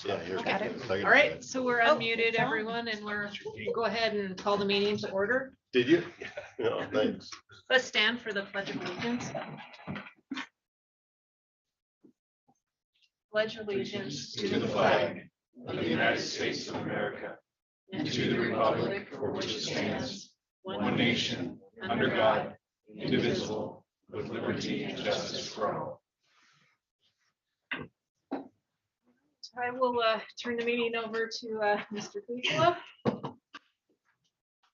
Yeah, here's Got my it. second. All right, so we're Oh, unmuted, it's on. everyone, and we'll go ahead and call the meeting to order. Did you? No, thanks. Let's stand for the Pledge of Allegiance. Pledge allegiance To the flag of the United States of America and to the republic for which it stands, one nation, under God, indivisible, with liberty and justice for all. I will turn the meeting over to Mr. Kujala.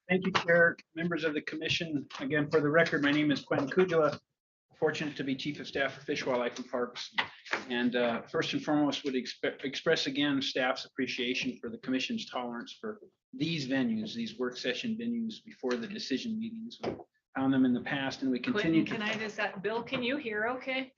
Thank you, Chair, members of the commission. Again, for the record, my name is Quentin Kujala, fortunate to be Chief of Staff for Fish, Wildlife and Parks. And first and foremost, would express again staff's appreciation for the commission's tolerance for these venues, these work session venues before the decision meetings. We found them in the past and we continue Quentin, to. can I just, Bill, can you hear okay?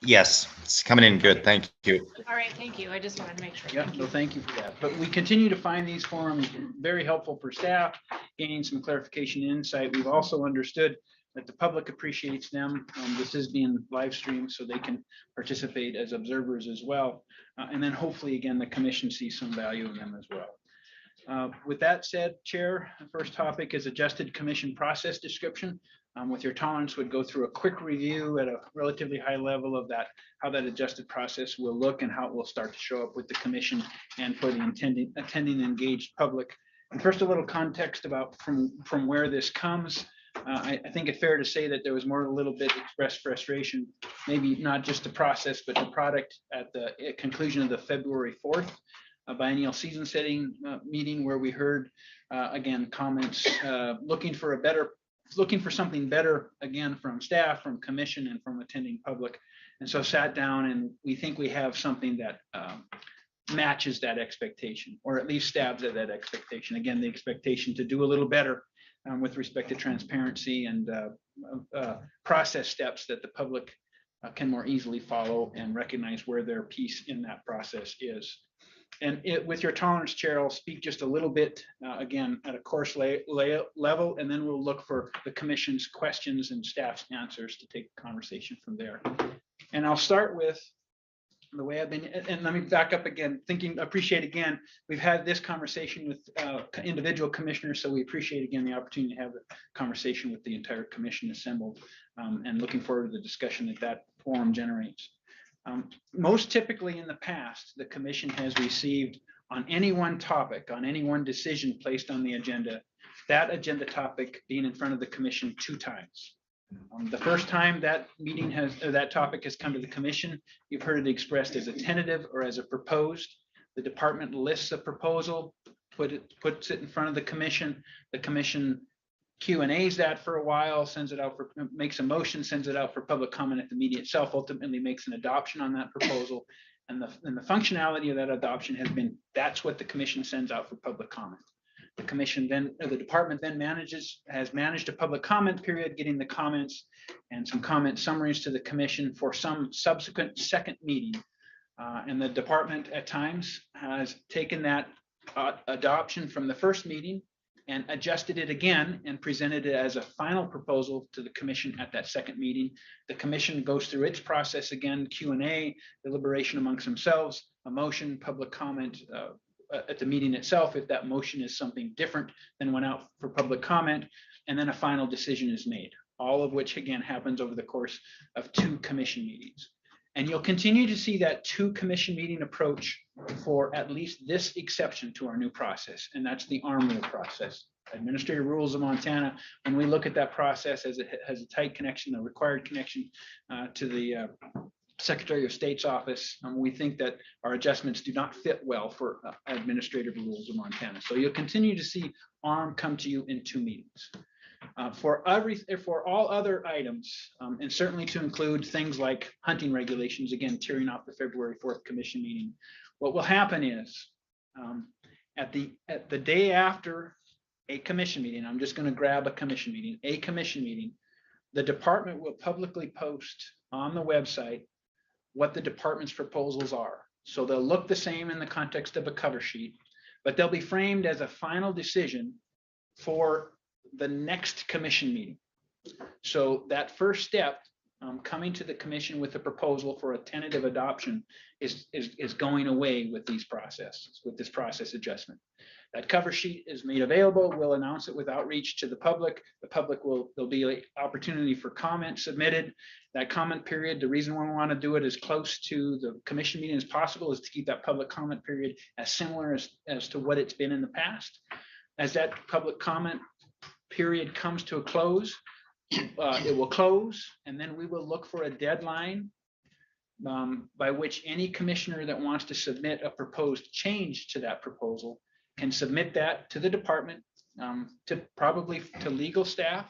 Yes, it's coming in good. Thank you. All right, thank you. I just wanted to make sure. Yeah, Thank no, you. thank you for that. But we continue to find these forums very helpful for staff, gaining some clarification and insight. We've also understood that the public appreciates them. This is being live streamed so they can participate as observers as well. And then hopefully, again, the commission sees some value in them as well. With that said, Chair, the first topic is adjusted commission process description. With your tolerance, would go through a quick review at a relatively high level of that, how that adjusted process will look and how it will start to show up with the commission and for the attending engaged public. And first, a little context about from where this comes. I think it's fair to say that there was more a little bit expressed frustration, maybe not just the process, but the product at the conclusion of the February 4th biennial season setting meeting, where we heard again comments looking for something better, again, from staff, from commission, and from attending public. And so sat down and we think we have something that matches that expectation, or at least stabs at that expectation. Again, the expectation to do a little better with respect to transparency and process steps that the public can more easily follow and recognize where their piece in that process is. And with your tolerance, Chair, I'll speak just a little bit, again, at a course level, and then we'll look for the commission's questions and staff's answers to take the conversation from there. And I'll start with the way I've been, and let me back up again, appreciate again, we've had this conversation with individual commissioners, so we appreciate again the opportunity to have a conversation with the entire commission assembled, and looking forward to the discussion that forum generates. Most typically in the past, the commission has received on any one topic, on any one decision placed on the agenda, that agenda topic being in front of the commission 2 times. The first time that that topic has come to the commission, you've heard it expressed as a tentative or as a proposed. The department lists a proposal, puts it in front of the commission. The commission Q&As that for a while, makes a motion, sends it out for public comment at the meeting itself, ultimately makes an adoption on that proposal. And the functionality of that adoption has been, that's what the commission sends out for public comment. The commission then, the department then has managed a public comment period, getting the comments and some comment summaries to the commission for some subsequent second meeting. And the department at times has taken that adoption from the first meeting and adjusted it again and presented it as a final proposal to the commission at that second meeting. The commission goes through its process again, Q&A, deliberation amongst themselves, a motion, public comment at the meeting itself, if that motion is something different than went out for public comment, and then a final decision is made, all of which again happens over the course of 2 commission meetings. And you'll continue to see that 2 commission meeting approach for at least this exception to our new process, and that's the ARM rule process. Administrative Rules of Montana, when we look at that process as it has a tight connection, a required connection to the Secretary of State's office, we think that our adjustments do not fit well for Administrative Rules of Montana. So you'll continue to see ARM come to you in 2 meetings. For all other items, and certainly to include things like hunting regulations, again, tearing off the February 4th commission meeting, what will happen is at the day after a commission meeting, I'm just going to grab a commission meeting, the department will publicly post on the website what the department's proposals are. So they'll look the same in the context of a cover sheet, but they'll be framed as a final decision for the next commission meeting. So that first step coming to the commission with a proposal for a tentative adoption is going away with these processes, with this process adjustment. That cover sheet is made available. We'll announce it with outreach to the public. The public will, there'll be an opportunity for comment submitted. That comment period, the reason why we want to do it as close to the commission meeting as possible is to keep that public comment period as similar as to what it's been in the past. As that public comment period comes to a close, it will close, and then we will look for a deadline by which any commissioner that wants to submit a proposed change to that proposal can submit that to the department, probably to legal staff.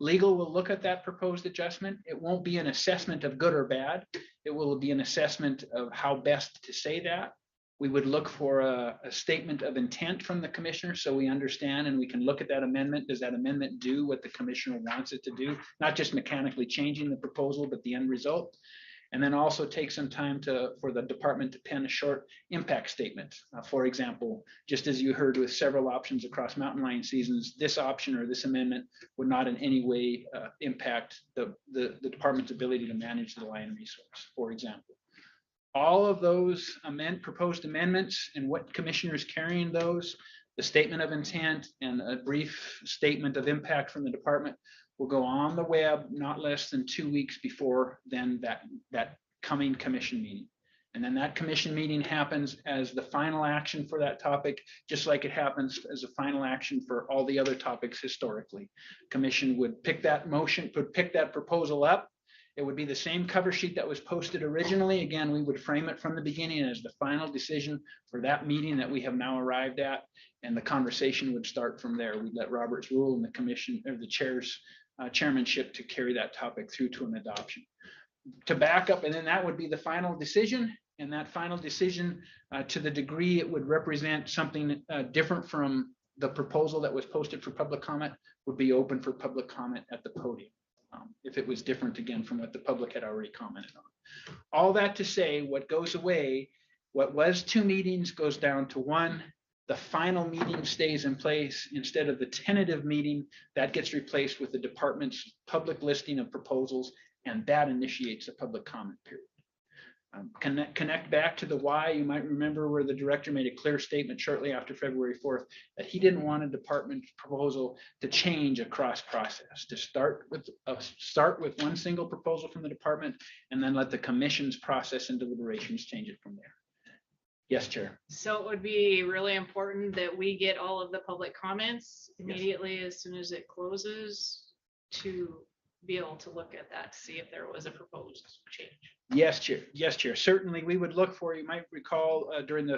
Legal will look at that proposed adjustment. It won't be an assessment of good or bad. It will be an assessment of how best to say that. We would look for a statement of intent from the commissioner so we understand and we can look at that amendment. Does that amendment do what the commissioner wants it to do? Not just mechanically changing the proposal, but the end result. And then also take some time for the department to pen a short impact statement. For example, just as you heard with several options across mountain lion seasons, this option or this amendment would not in any way impact the department's ability to manage the lion resource, for example. All of those proposed amendments and what commissioner is carrying those, the statement of intent and a brief statement of impact from the department will go on the web not less than 2 weeks before then that coming commission meeting. And then that commission meeting happens as the final action for that topic, just like it happens as a final action for all the other topics historically. Commission would pick that motion, would pick that proposal up. It would be the same cover sheet that was posted originally. Again, we would frame it from the beginning as the final decision for that meeting that we have now arrived at. And the conversation would start from there. We'd let Robert's rule and the commission or the chair's chairmanship to carry that topic through to an adoption. To back up, and then that would be the final decision. And that final decision, to the degree it would represent something different from the proposal that was posted for public comment, would be open for public comment at the podium. If it was different again from what the public had already commented on. All that to say, what goes away, what was 2 meetings goes down to 1. The final meeting stays in place instead of the tentative meeting that gets replaced with the department's public listing of proposals, and that initiates a public comment period. Connect back to the why. You might remember where the director made a clear statement shortly after February 4th that he didn't want a department proposal to change across process, to start with one single proposal from the department and then let the commission's process and deliberations change it from there. Yes, Chair. So it would be really important that we get all of the public comments immediately as soon as it closes to be able to look at that, to see if there was a proposed change. Yes, Chair. Yes, Chair. Certainly, we would look for, you might recall during the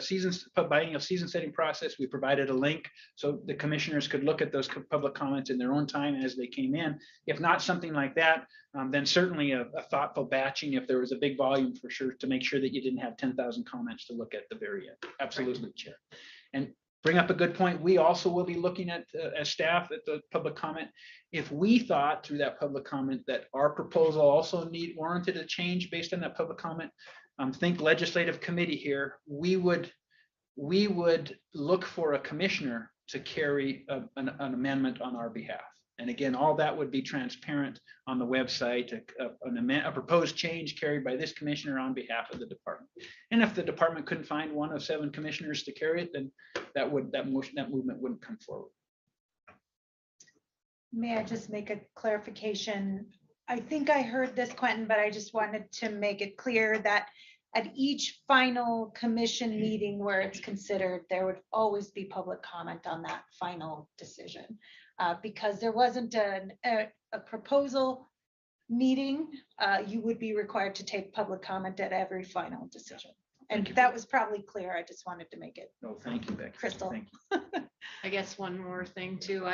biennial season setting process, we provided a link so the commissioners could look at those public comments in their own time as they came in. If not something like that, then certainly a thoughtful batching if there was a big volume for sure to make sure that you didn't have 10,000 comments to look at the very end. Absolutely, right. Chair. And bring up a good point. We also will be looking at, as staff, at the public comment. If we thought through that public comment that our proposal also warranted a change based on that public comment, think legislative committee here, we would look for a commissioner to carry an amendment on our behalf. And again, all that would be transparent on the website, a proposed change carried by this commissioner on behalf of the department. And if the department couldn't find one of 7 commissioners to carry it, then that movement wouldn't come forward. May I just make a clarification? I think I heard this, Quentin, but I just wanted to make it clear that at each final commission meeting where it's considered, there would always be public comment on that final decision. Because there wasn't a proposal meeting, you would be required to take public comment at every final decision. And that was probably clear. I just wanted to make it. No, thank you, Becky. Crystal. Thank you. I guess one more thing too,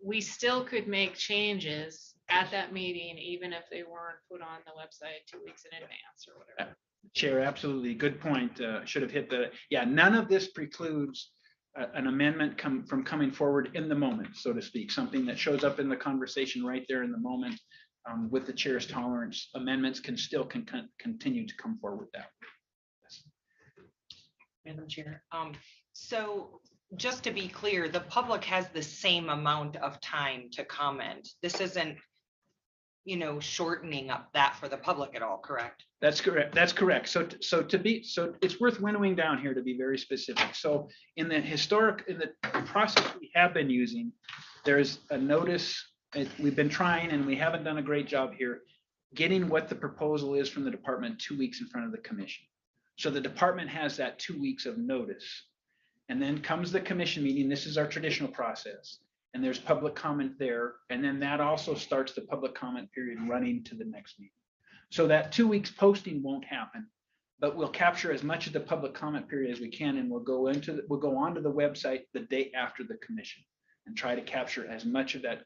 we still could make changes at that meeting, even if they weren't put on the website 2 weeks in advance or whatever. Chair, absolutely. Good point. Should have hit the, yeah, none of this precludes an amendment from coming forward in the moment, so to speak, something that shows up in the conversation right there in the moment. With the chair's tolerance, amendments can continue to come forward that way. Yes. Madam Chair. So just to be clear, the public has the same amount of time to comment. This isn't, shortening up that for the public at all, correct? That's correct. That's correct. So it's worth winnowing down here to be very specific. So in the process we have been using, there's a notice. We've been trying and we haven't done a great job here getting what the proposal is from the department 2 weeks in front of the commission. So the department has that 2 weeks of notice. And then comes the commission meeting. This is our traditional process. And there's public comment there. And then that also starts the public comment period running to the next meeting. So that 2 weeks posting won't happen, but we'll capture as much of the public comment period as we can. And we'll go onto the website the day after the commission and try to capture as much of that.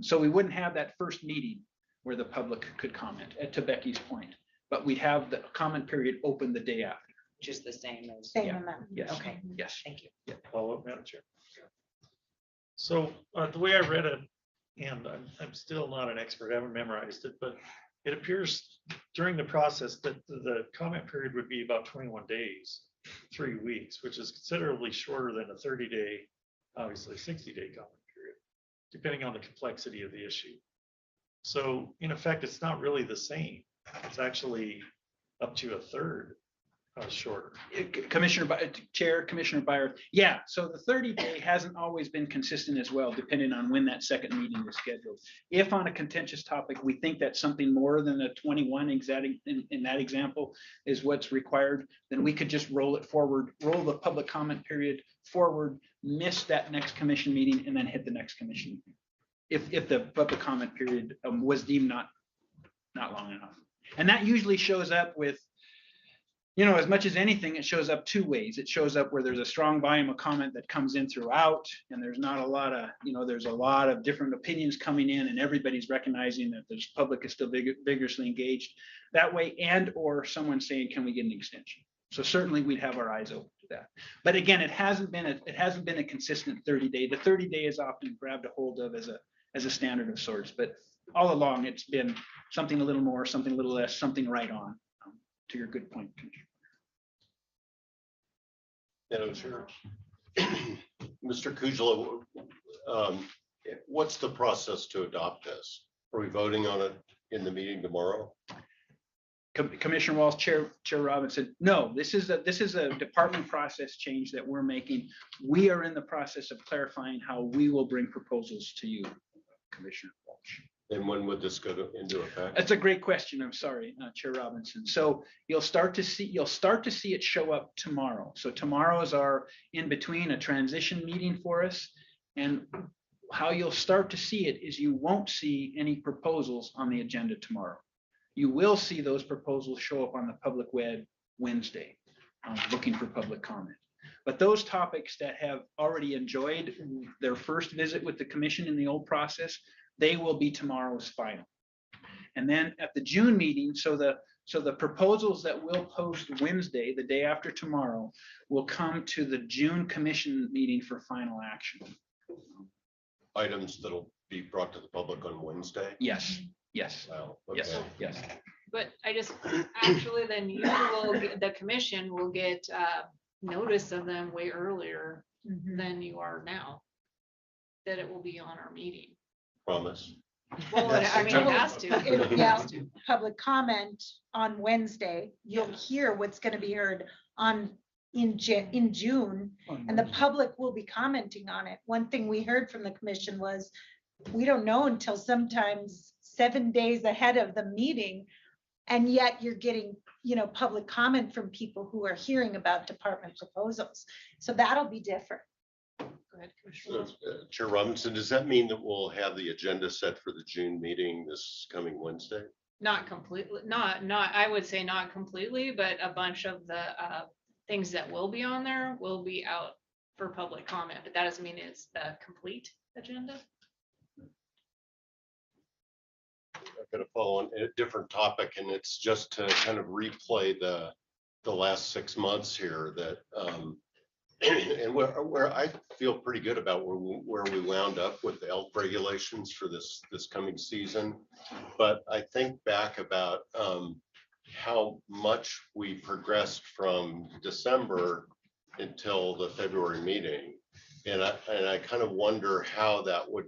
So we wouldn't have that first meeting where the public could comment, to Becky's point, but we'd have the comment period open the day after. Just the same as. Same Yeah. amount. Yes. Okay, Yes. thank you. Follow up, Madam Chair. So the way I read it, and I'm still not an expert, I haven't memorized it, but it appears during the process that the comment period would be about 21 days, 3 weeks, which is considerably shorter than a 30-day, obviously 60-day comment period, depending on the complexity of the issue. So in effect, it's not really the same. It's actually up to a third shorter. Chair, Commissioner Byer. Yeah, so the 30-day hasn't always been consistent as well, depending on when that second meeting is scheduled. If on a contentious topic, we think that something more than a 21 in that example is what's required, then we could just roll it forward, roll the public comment period forward, miss that next commission meeting, and then hit the next commission meeting. If the public comment period was deemed not long enough. And that usually shows up with, as much as anything, it shows up two ways. It shows up where there's a strong volume of comment that comes in throughout, and there's not a lot of, there's a lot of different opinions coming in, and everybody's recognizing that the public is still vigorously engaged that way, and or someone saying, can we get an extension? So certainly we'd have our eyes open to that. But again, it hasn't been a consistent 30-day. The 30-day is often grabbed a hold of as a standard of sorts, but all along it's been something a little more, something a little less, something right on. To your good point, Sure. Mr. Kujala, what's the process to adopt this? Are we voting on it in the meeting tomorrow? Commissioner Walsh, Chair Robinson. No, this is a department process change that we're making. We are in the process of clarifying how we will bring proposals to you, Commissioner Walsh. And when would this go into effect? That's a great question. I'm sorry, Chair Robinson. So you'll start to see it show up tomorrow. So tomorrow is our in between, a transition meeting for us. And how you'll start to see it is you won't see any proposals on the agenda tomorrow. You will see those proposals show up on the public web Wednesday, looking for public comment. But those topics that have already enjoyed their first visit with the commission in the old process, they will be tomorrow's final. And then at the June meeting, so the proposals that we'll post Wednesday, the day after tomorrow, will come to the June commission meeting for final action. Items that'll be brought to the public on Wednesday? Yes, yes, Wow, yes, okay. yes. But then the commission will get notice of them way earlier than you are now, that it will be on our meeting. Promise. Well, it has to. It Yeah, has to. public comment on Wednesday. You'll hear what's going to be heard in June, and the public will be commenting on it. One thing we heard from the commission was, we don't know until sometimes 7 days ahead of the meeting, and yet you're getting, public comment from people who are hearing about department proposals. So that'll be different. Go ahead, Commissioner Walsh. Chair Robinson, does that mean that we'll have the agenda set for the June meeting this coming Wednesday? Not completely, I would say not completely, but a bunch of the things that will be on there will be out for public comment, but that doesn't mean it's the complete agenda. I'm going to follow on a different topic, and it's just to kind of replay the last 6 months here that and where I feel pretty good about where we wound up with the elk regulations for this coming season. But I think back about how much we progressed from December until the February meeting. And I kind of wonder how that would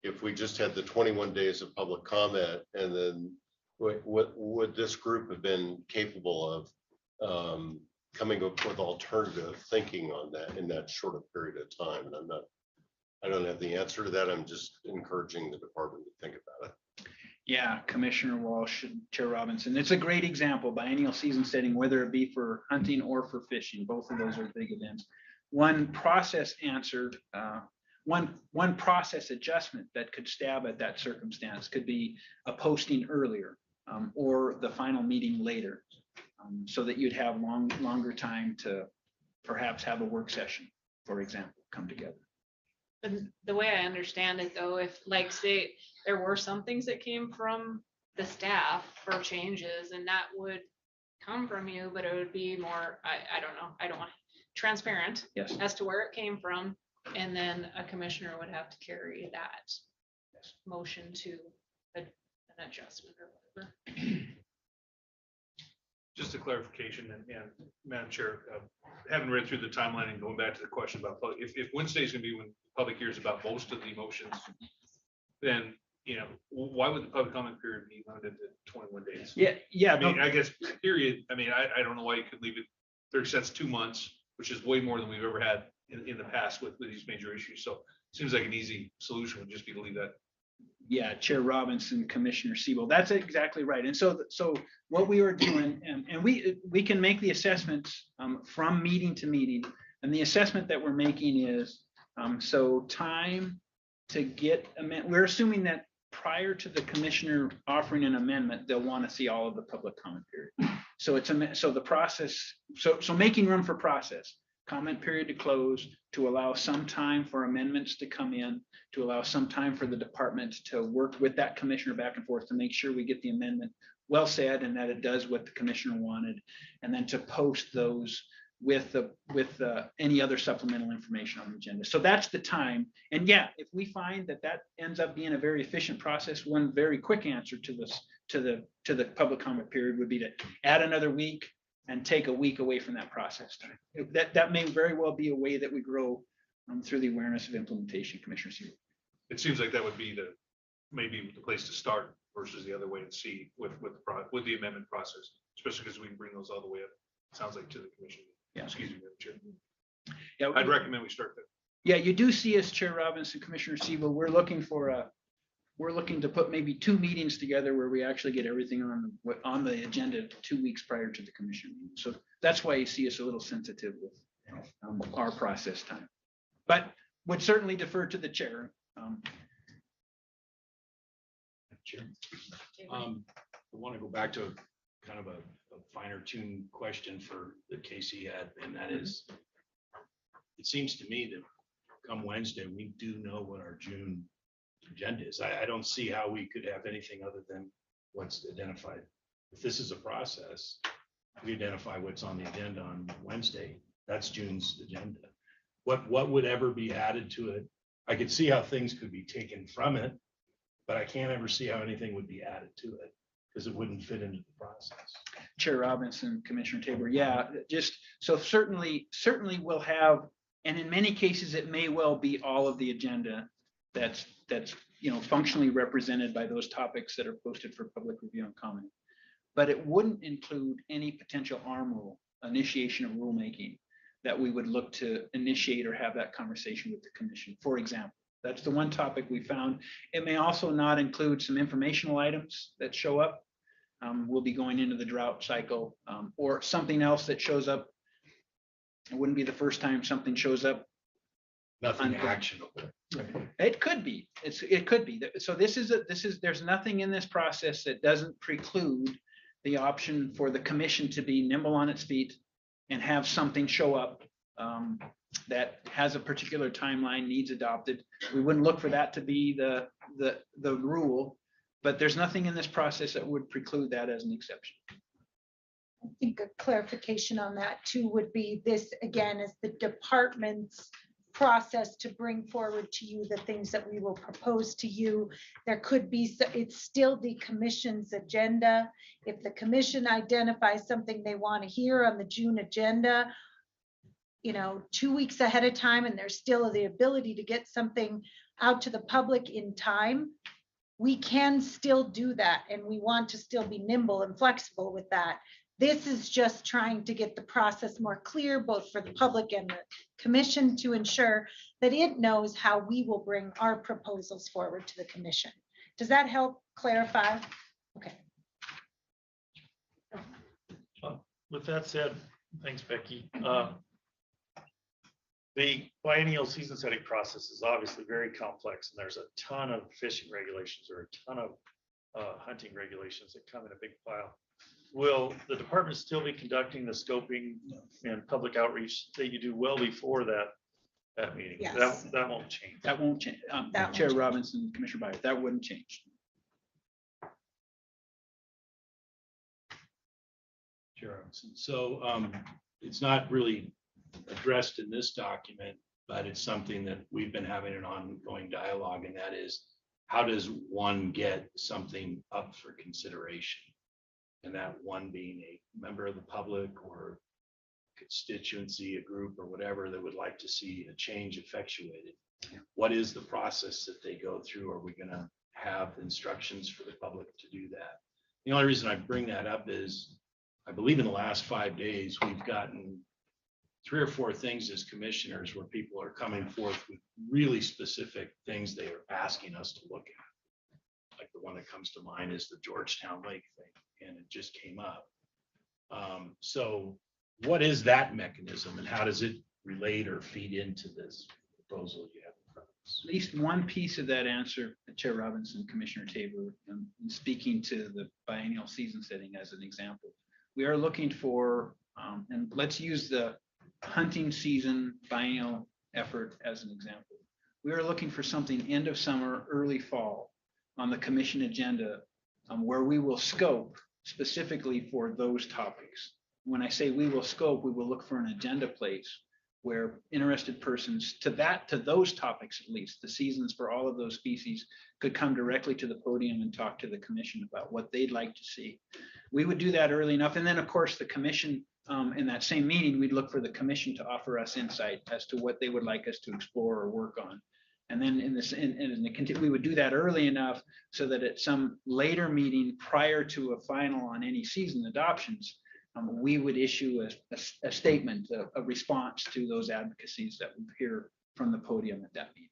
if we just had the 21 days of public comment, and then what would this group have been capable of coming up with alternative thinking on that in that shorter period of time? And I don't have the answer to that. I'm just encouraging the department to think about it. Yeah, Commissioner Walsh and Chair Robinson. It's a great example, biennial season setting, whether it be for hunting or for fishing. Both of those are big events. One process answer, one process adjustment that could stab at that circumstance could be a posting earlier or the final meeting later, so that you'd have longer time to perhaps have a work session, for example, come together. But the way I understand it though, if like say there were some things that came from the staff for changes and that would come from you, but it would be more, I don't know, I don't want transparent Yes. as to where it came from. And then a commissioner would have to carry that motion to an adjustment or whatever. Just a clarification, and Madam Chair, having read through the timeline and going back to the question about, if Wednesday is gonna be when the public hears about most of the motions, then, why would the public comment period be limited to 21 days? Yeah. I mean, I guess, period, I don't know why you could leave it 30 cents, 2 months, which is way more than we've ever had in the past with these major issues. So seems like an easy solution would just be to leave that. Yeah, Chair Robinson, Commissioner Siebel, that's exactly right. And so what we were doing, and we can make the assessments from meeting to meeting. And the assessment that we're making is, so time to get, we're assuming that prior to the commissioner offering an amendment, they'll want to see all of the public comment period. So so the process, so making room for process, comment period to close, to allow some time for amendments to come in, to allow some time for the department to work with that commissioner back and forth to make sure we get the amendment well said and that it does what the commissioner wanted, and then to post those with any other supplemental information on the agenda. So that's the time. And yeah, if we find that ends up being a very efficient process, one very quick answer to this, to the public comment period would be to add another week and take a week away from that process time. That may very well be a way that we grow through the awareness of implementation, Commissioner Siebel. It seems like that would be maybe the place to start versus the other way and see with the amendment process, especially because we can bring those all the way up. Sounds like to the commission. Yeah. Excuse me, Madam Chair. Yeah, I'd recommend we start there. Yeah, you do see us, Chair Robinson, Commissioner Siebel. We're looking to put maybe 2 meetings together where we actually get everything on the agenda 2 weeks prior to the commission meeting. So that's why you see us a little sensitive with our process time, but would certainly defer to the chair. Chair. I want to go back to kind of a finer tuned question for that Casey had, and that is, it seems to me that come Wednesday, we do know what our June agenda is. I don't see how we could have anything other than what's identified. If this is a process, we identify what's on the agenda on Wednesday. That's June's agenda. What would ever be added to it? I could see how things could be taken from it, but I can't ever see how anything would be added to it because it wouldn't fit into the process. Chair Robinson, Commissioner Tabor, yeah, just so certainly we'll have, and in many cases it may well be all of the agenda that's functionally represented by those topics that are posted for public review and comment. But it wouldn't include any potential arm rule, initiation of rulemaking that we would look to initiate or have that conversation with the commission, for example. That's the one topic we found. It may also not include some informational items that show up. We'll be going into the drought cycle or something else that shows up. It wouldn't be the first time something shows up. Nothing actionable. It could be. It could be. So there's nothing in this process that doesn't preclude the option for the commission to be nimble on its feet and have something show up that has a particular timeline, needs adopted. We wouldn't look for that to be the rule, but there's nothing in this process that would preclude that as an exception. I think a clarification on that too would be this, again, is the department's process to bring forward to you the things that we will propose to you. There could be, it's still the commission's agenda. If the commission identifies something they want to hear on the June agenda, 2 weeks ahead of time, and there's still the ability to get something out to the public in time, we can still do that, and we want to still be nimble and flexible with that. This is just trying to get the process more clear, both for the public and the commission, to ensure that it knows how we will bring our proposals forward to the commission. Does that help clarify? Okay. With that said, thanks, Becky. The biennial season setting process is obviously very complex, and there's a ton of fishing regulations or a ton of hunting regulations that come in a big pile. Will the department still be conducting the scoping and public outreach that you do well before that meeting? Yes. That won't change. That won't change. That won't Chair change. Robinson, Commissioner Byers, that wouldn't change. Sure. So it's not really addressed in this document, but it's something that we've been having an ongoing dialogue, and that is, how does one get something up for consideration? And that one being a member of the public or constituency, a group or whatever that would like to see a change effectuated. What is the process that they go through? Are we going to have instructions for the public to do that? The only reason I bring that up is I believe in the last 5 days, we've gotten 3 or 4 things as commissioners where people are coming forth with really specific things they are asking us to look at. Like the one that comes to mind is the Georgetown Lake thing, and it just came up. So what is that mechanism, and how does it relate or feed into this proposal you have in front of us? At least one piece of that answer, Chair Robinson, Commissioner Tabor, speaking to the biennial season setting as an example. We are looking for, and let's use the hunting season biennial effort as an example. We are looking for something end of summer, early fall on the commission agenda, where we will scope specifically for those topics. When I say we will scope, we will look for an agenda place where interested persons to those topics, at least the seasons for all of those species, could come directly to the podium and talk to the commission about what they'd like to see. We would do that early enough. And then of course the commission, in that same meeting, we'd look for the commission to offer us insight as to what they would like us to explore or work on. And then we would do that early enough so that at some later meeting prior to a final on any season adoptions, we would issue a statement, a response to those advocacies that we hear from the podium at that meeting.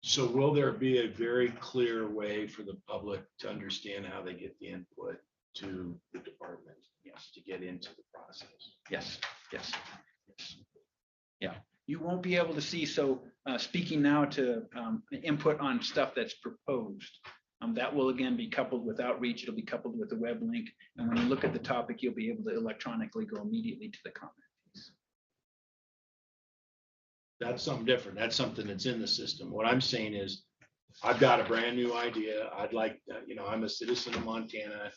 So will there be a very clear way for the public to understand how they get the input to the department? Yes, to get into the process. Yes, yes, yes. Yeah, you won't be able to see. So speaking now to input on stuff that's proposed, that will again be coupled with outreach. It'll be coupled with a web link. And when you look at the topic, you'll be able to electronically go immediately to the comment piece. That's something different. That's something that's in the system. What I'm saying is, I've got a brand new idea. I'd like, I'm a citizen of Montana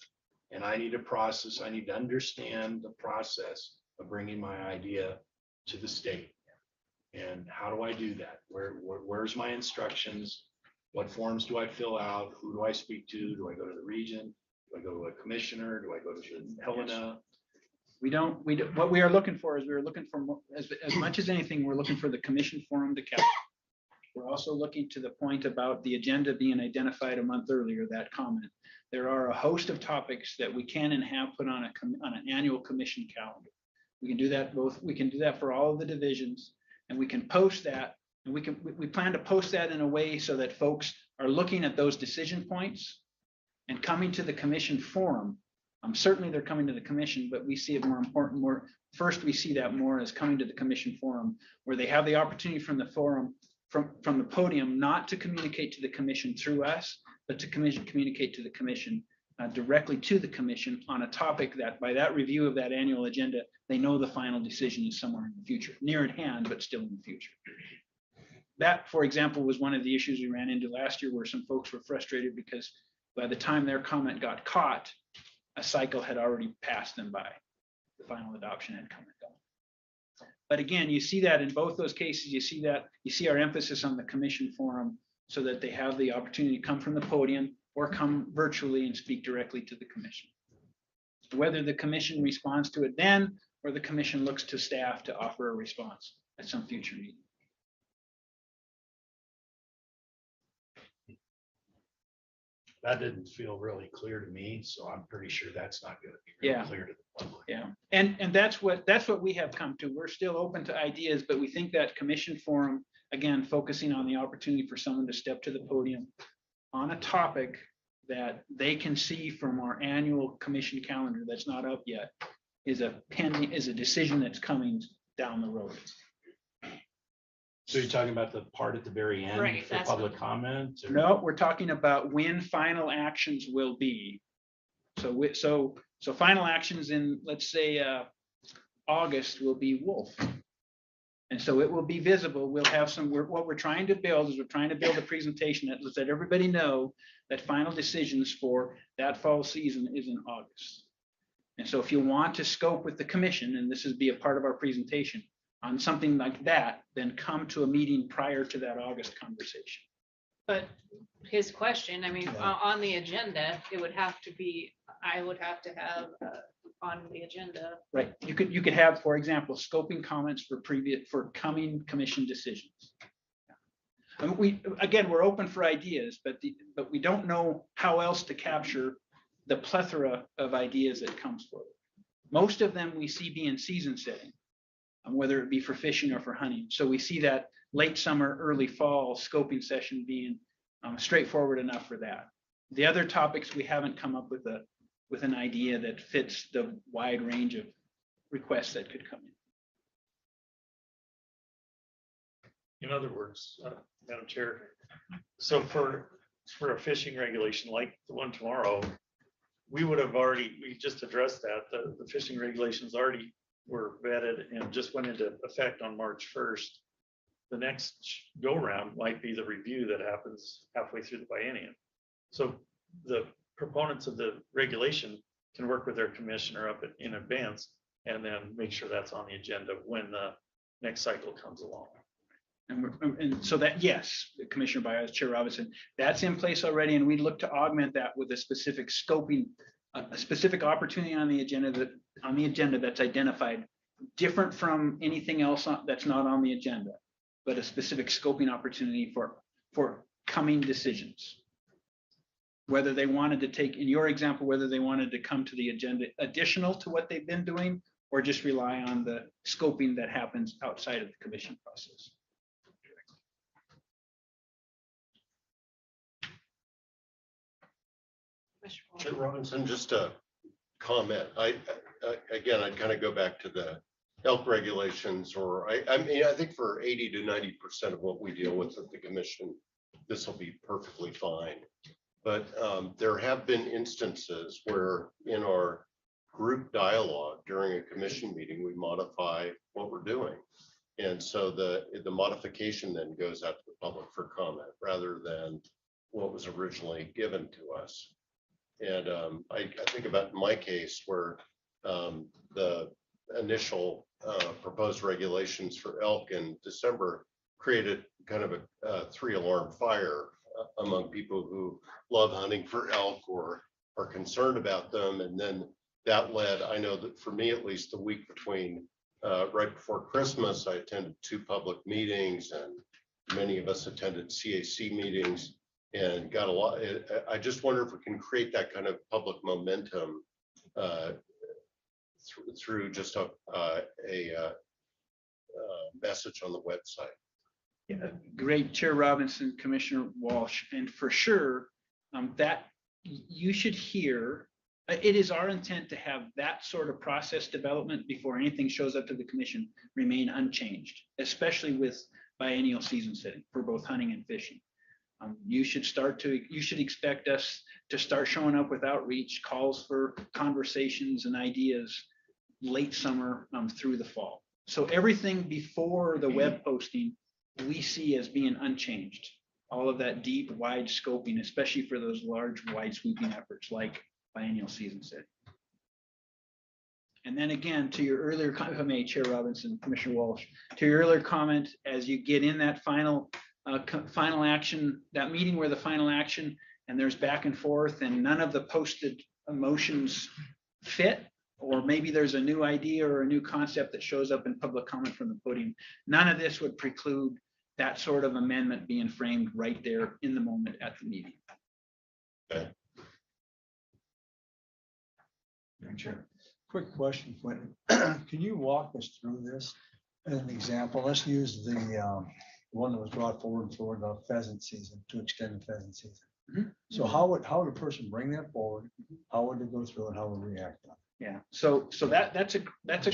and I need a process. I need to understand the process of bringing my idea to the state. And how do I do that? Where's my instructions? What forms do I fill out? Who do I speak to? Do I go to the region? Do I go to a commissioner? Do I go to Helena? What we are looking for is we're looking for, as much as anything, we're looking for the commission forum to capture. We're also looking to the point about the agenda being identified a month earlier, that comment. There are a host of topics that we can and have put on an annual commission calendar. We can do that we can do that for all of the divisions, and we can post that, and we plan to post that in a way so that folks are looking at those decision points and coming to the commission forum. Certainly they're coming to the commission, but we see it more important. First, we see that more as coming to the commission forum, where they have the opportunity from the forum, from the podium, not to communicate to the commission through us, but to communicate to the commission directly to the commission on a topic that by that review of that annual agenda, they know the final decision is somewhere in the future, near at hand, but still in the future. That, for example, was one of the issues we ran into last year, where some folks were frustrated because by the time their comment got caught, a cycle had already passed them by. The final adoption had come and gone. But again, you see that in both those cases. You see our emphasis on the commission forum, so that they have the opportunity to come from the podium or come virtually and speak directly to the commission. Whether the commission responds to it then, or the commission looks to staff to offer a response at some future meeting. That didn't feel really clear to me, so I'm pretty sure that's not gonna be real Yeah. clear to the public. Yeah, and that's what we have come to. We're still open to ideas, but we think that commission forum, again, focusing on the opportunity for someone to step to the podium on a topic that they can see from our annual commission calendar that's not up yet, is a decision that's coming down the road. So you're talking about the part at the very end Right, for that's public what- comment? or- No, we're talking about when final actions will be. So final actions in, let's say, August will be Wolf. And so it will be visible. We'll have what we're trying to build is we're trying to build a presentation that lets everybody know that final decisions for that fall season is in August. And so if you want to scope with the commission, and this is be a part of our presentation on something like that, then come to a meeting prior to that August conversation. But his question, I mean, Yeah. on the agenda, it would have to be, I would have to have on the agenda. Right, you could have, for example, scoping comments for coming commission decisions. And we're open for ideas, but we don't know how else to capture the plethora of ideas that comes forward. Most of them we see being season setting, whether it be for fishing or for hunting. So we see that late summer, early fall scoping session being straightforward enough for that. The other topics, we haven't come up with an idea that fits the wide range of requests that could come in. In other words, Madam Chair, so for a fishing regulation like the one tomorrow, we just addressed that, the fishing regulations already were vetted and just went into effect on March 1st. The next go round might be the review that happens halfway through the biennium. So the proponents of the regulation can work with their commissioner up in advance and then make sure that's on the agenda when the next cycle comes along. And so that, yes, Commissioner Byers, Chair Robinson, that's in place already, and we look to augment that with a specific scoping, a specific opportunity on the agenda that's identified, different from anything else that's not on the agenda, but a specific scoping opportunity for coming decisions. Whether they wanted to take, in your example, whether they wanted to come to the agenda additional to what they've been doing, or just rely on the scoping that happens outside of the commission process. Chair Robinson, just a comment. Again, I'd kind of go back to the elk regulations, or I mean, I think for 80 to 90% of what we deal with at the commission, this will be perfectly fine. But there have been instances where in our group dialogue during a commission meeting, we modify what we're doing. And so the modification then goes out to the public for comment rather than what was originally given to us. And I think about my case where the initial proposed regulations for elk in December created kind of a 3-alarm fire among people who love hunting for elk or are concerned about them. And then that led, I know that for me, at least the week between right before Christmas, I attended 2 public meetings, and many of us attended CAC meetings and got a lot. I just wonder if we can create that kind of public momentum through just a message on the website. Yeah, great, Chair Robinson, Commissioner Walsh, and for sure that you should hear. It is our intent to have that sort of process development before anything shows up to the commission remain unchanged, especially with biennial season setting for both hunting and fishing. You should expect us to start showing up with outreach, calls for conversations and ideas late summer through the fall. So everything before the web posting we see as being unchanged. All of that deep, wide scoping, especially for those large, wide sweeping efforts like biennial season setting. And then again, to your earlier, if I may, Chair Robinson, Commissioner Walsh, to your earlier comment, as you get in that final action, that meeting where the final action and there's back and forth and none of the posted motions fit, or maybe there's a new idea or a new concept that shows up in public comment from the podium, none of this would preclude that sort of amendment being framed right there in the moment at the meeting. Madam Chair. Quick question, Quentin. Can you walk us through this as an example? Let's use the one that was brought forward for the pheasant season, to extend the pheasant season. Mhm. So how would a person bring that forward? How would they go through and how would we react on it? Yeah, so that's a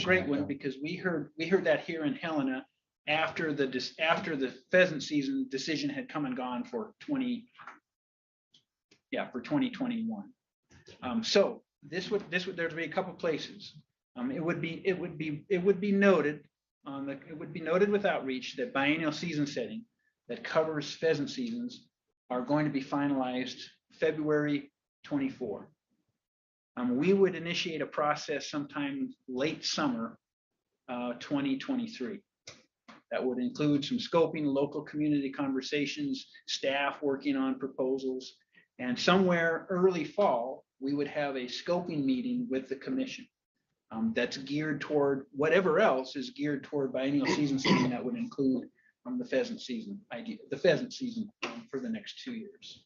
great one, because we heard that here in Helena after the pheasant season decision had come and gone for 2021. So there'd be a couple places. It would be noted with outreach that biennial season setting that covers pheasant seasons are going to be finalized February 24. We would initiate a process sometime late summer 2023. That would include some scoping, local community conversations, staff working on proposals, and somewhere early fall, we would have a scoping meeting with the commission that's geared toward whatever else is geared toward biennial season setting. That would include the pheasant season for the next 2 years.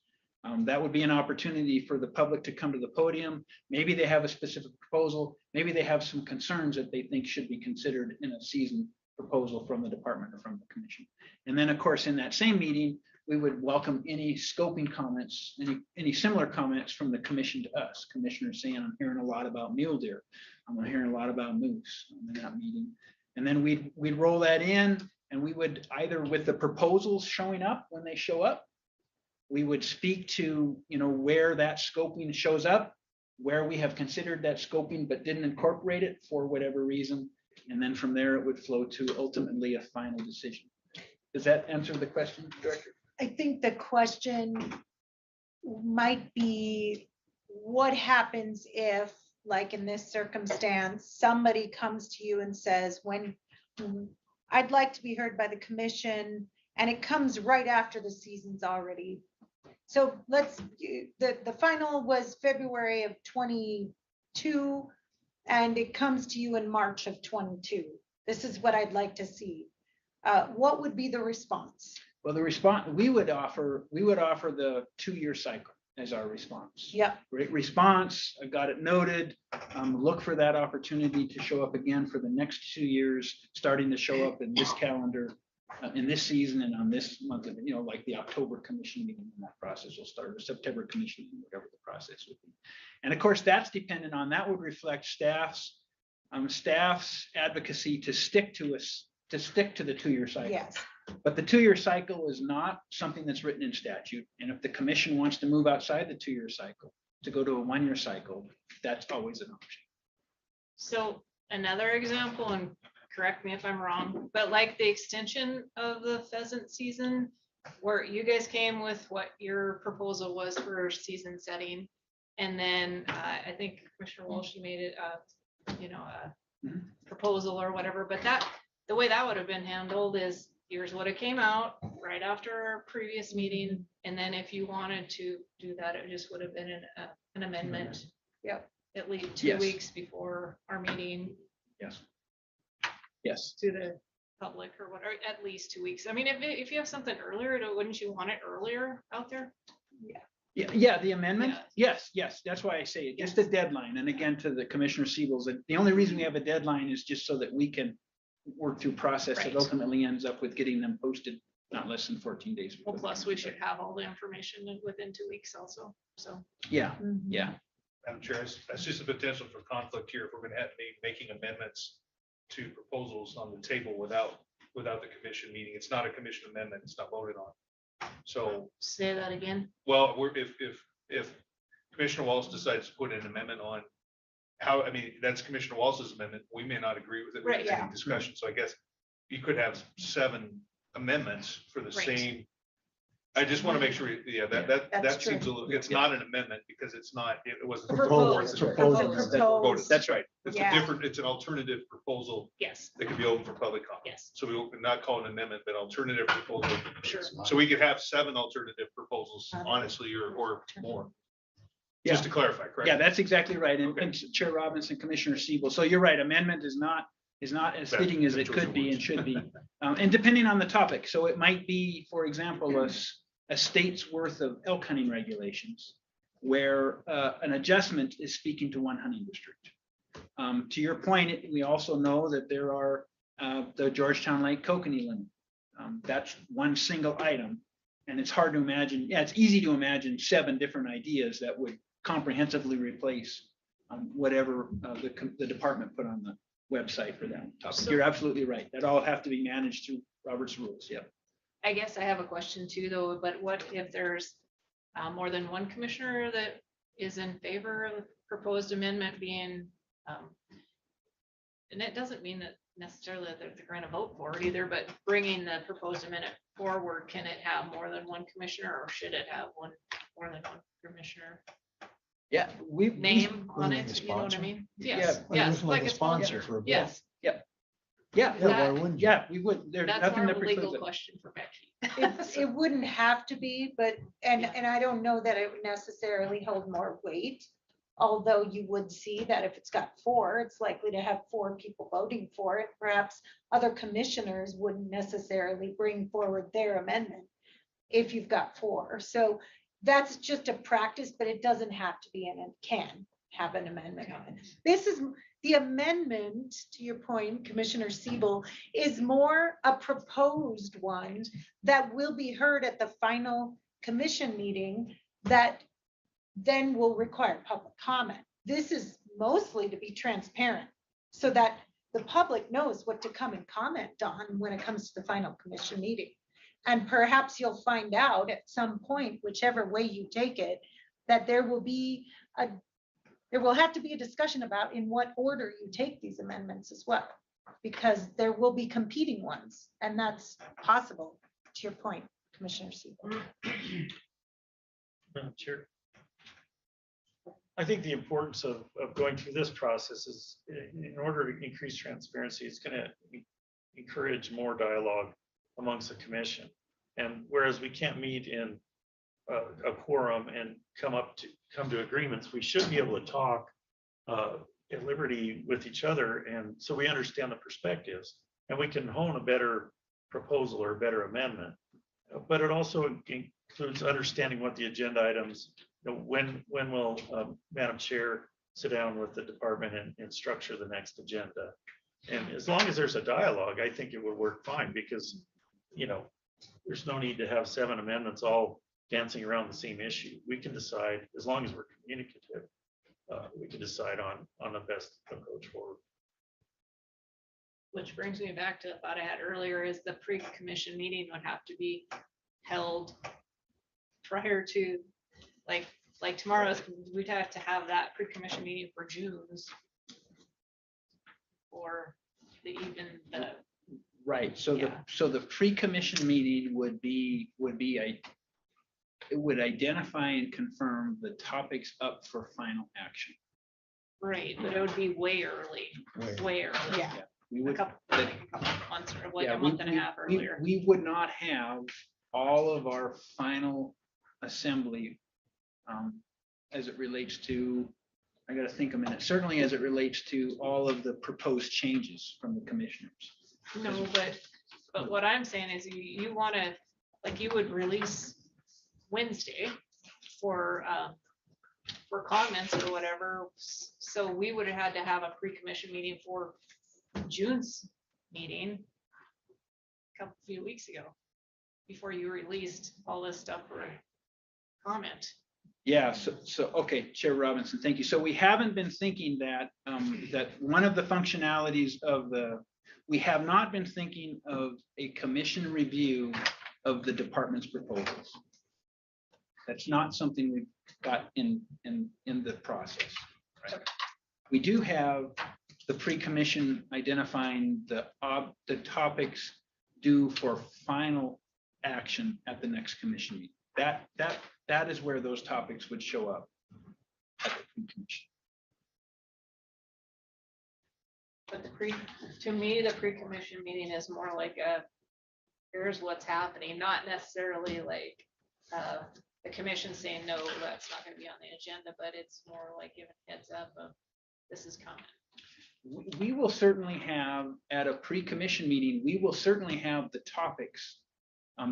That would be an opportunity for the public to come to the podium. Maybe they have a specific proposal. Maybe they have some concerns that they think should be considered in a season proposal from the department or from the commission. And then, of course, in that same meeting, we would welcome any scoping comments, any similar comments from the commission to us. Commissioners saying, I'm hearing a lot about mule deer. I'm hearing a lot about moose in that meeting. And then we'd roll that in, and we would either, with the proposals showing up when they show up, we would speak to, where that scoping shows up, where we have considered that scoping but didn't incorporate it for whatever reason. And then from there, it would flow to ultimately a final decision. Does that answer the question, Director? I think the question might be, what happens if, like in this circumstance, somebody comes to you and says, I'd like to be heard by the commission, and it comes right after the season's already. So the final was February of 22, and it comes to you in March of 22. This is what I'd like to see. What would be the response? Well, the response, we would offer the 2-year cycle as our response. Yep. Great response. I got it noted. Look for that opportunity to show up again for the next 2 years, starting to show up in this calendar, in this season, and on this month of, like the October commission meeting, and that process will start, or September commission meeting, whatever the process would be. And of course, that's dependent on, that would reflect staff's advocacy to stick to the 2-year cycle. Yes. But the 2-year cycle is not something that's written in statute. And if the commission wants to move outside the 2-year cycle to go to a 1-year cycle, that's always an option. So another example, and correct me if I'm wrong, but like the extension of the pheasant season, where you guys came with what your proposal was for season setting. And then I think Commissioner Walsh, you made it, proposal or whatever, but the way that would have been handled is, here's what it came out right after our previous meeting. And then if you wanted to do that, it just would have been an amendment. Yep. At least 2 Yes. weeks before our meeting. Yes. To the public or whatever, at least 2 weeks. I mean, if you have something earlier, wouldn't you want it earlier out there? Yeah, the amendment. Yes. That's why I say it, just a deadline. And again, to the Commissioner Siebel's, the only reason we have a deadline is just so that we can work through process that Right. ultimately ends up with getting them posted not less than 14 days. Well, plus we should have all the information within 2 weeks also, so. Yeah. Mhm. Madam Chair, that's just a potential for conflict here if we're going to have be making amendments to proposals on the table without the commission meeting. It's not a commission amendment. It's not voted on. So, Say that again. well, if Commissioner Walsh decides to put an amendment on that's Commissioner Walsh's amendment. We may not agree with it. We Right, can take discussion. So I guess you could have 7 amendments for the Right. same. I just want to make sure, that That's seems a true. little, it's not an amendment because it's not, it wasn't. Proposed. Proposed. Proposed. That's right. It's Yeah. it's an alternative proposal Yes, that could be open for public comment. yes, So we will not call it an amendment, but alternative proposal. sure. So we could have 7 alternative proposals, honestly, or more. Just to clarify, correct? Yeah, that's exactly right. And Okay. and Chair Robinson, Commissioner Siebel. So you're right. Amendment is not as fitting as it could be and should be. And depending on the topic. So it might be, for example, a state's worth of elk hunting regulations. where an adjustment is speaking to one hunting district. To your point, we also know that there are the Georgetown Lake kokanee limit. That's one single item. And it's hard to imagine, yeah, it's easy to imagine 7 different ideas that would comprehensively replace whatever the department put on the website for that topic. You're absolutely right. That all have to be managed through Robert's rules. Yep. I guess I have a question too, though, but what if there's more than one commissioner that is in favor of the proposed amendment being, and it doesn't mean that necessarily that they're going to vote for it either, but bringing the proposed amendment forward, can it have more than one commissioner, or should it have more than one commissioner Yeah, we name on like a it? You know what I sponsor? mean? Yes, Like yes, like a sponsor for a bill. Yes, yeah, Yeah, why that- wouldn't you? yeah, we would. There's that's nothing more that of a legal precludes it. question for Becky. It wouldn't have to be, but, and Yeah. I don't know that it would necessarily hold more weight. Although you would see that if it's got 4, it's likely to have 4 people voting for it. Perhaps other commissioners wouldn't necessarily bring forward their amendment if you've got 4. So that's just a practice, but it doesn't have to be, and it can have an amendment on it. This is the amendment, to your point, Commissioner Siebel, is more a proposed one that will be heard at the final commission meeting that then will require public comment. This is mostly to be transparent so that the public knows what to come and comment on when it comes to the final commission meeting. And perhaps you'll find out at some point, whichever way you take it, that there will have to be a discussion about in what order you take these amendments as well, because there will be competing ones, and that's possible, to your point, Commissioner Siebel. Madam Chair. I think the importance of going through this process is in order to increase transparency, it's going to encourage more dialogue amongst the commission. And whereas we can't meet in a quorum and come to agreements, we should be able to talk at liberty with each other. And so we understand the perspectives and we can hone a better proposal or a better amendment. But it also includes understanding what the agenda items, when will Madam Chair sit down with the department and structure the next agenda. And as long as there's a dialogue, I think it would work fine because, there's no need to have 7 amendments all dancing around the same issue. We can decide, as long as we're communicative, we can decide on the best approach forward. Which brings me back to a thought I had earlier, is the pre-commission meeting would have to be held prior to, like tomorrow's, we'd have to have that pre-commission meeting for June's. Or the Right, so the pre-commission meeting it would identify and confirm the topics up for final action. right, but it would be way early, way early. Yeah. We A would, couple months or like yeah, a month and a half earlier. we would not have all of our final assembly as it relates to, I gotta think a minute, certainly as it relates to all of the proposed changes from the commissioners. No, but what I'm saying is you want to, like, you would release Wednesday for comments or whatever. So we would have had to have a pre-commission meeting for June's meeting a few weeks ago, before you released all this stuff for comment. Yeah, so, okay, Chair Robinson, thank you. So we haven't been thinking that, that one of the functionalities of we have not been thinking of a commission review of the department's proposals. That's not something we've got in the process. Right? We do have the pre-commission identifying the topics due for final action at the next commission meeting. That is where those topics would show up at the pre-commission. But to me, the pre-commission meeting is more like here's what's happening, not necessarily like the commission saying, no, that's not going to be on the agenda, but it's more like giving heads up of this is coming. We will certainly have, at a pre-commission meeting, we will certainly have the topics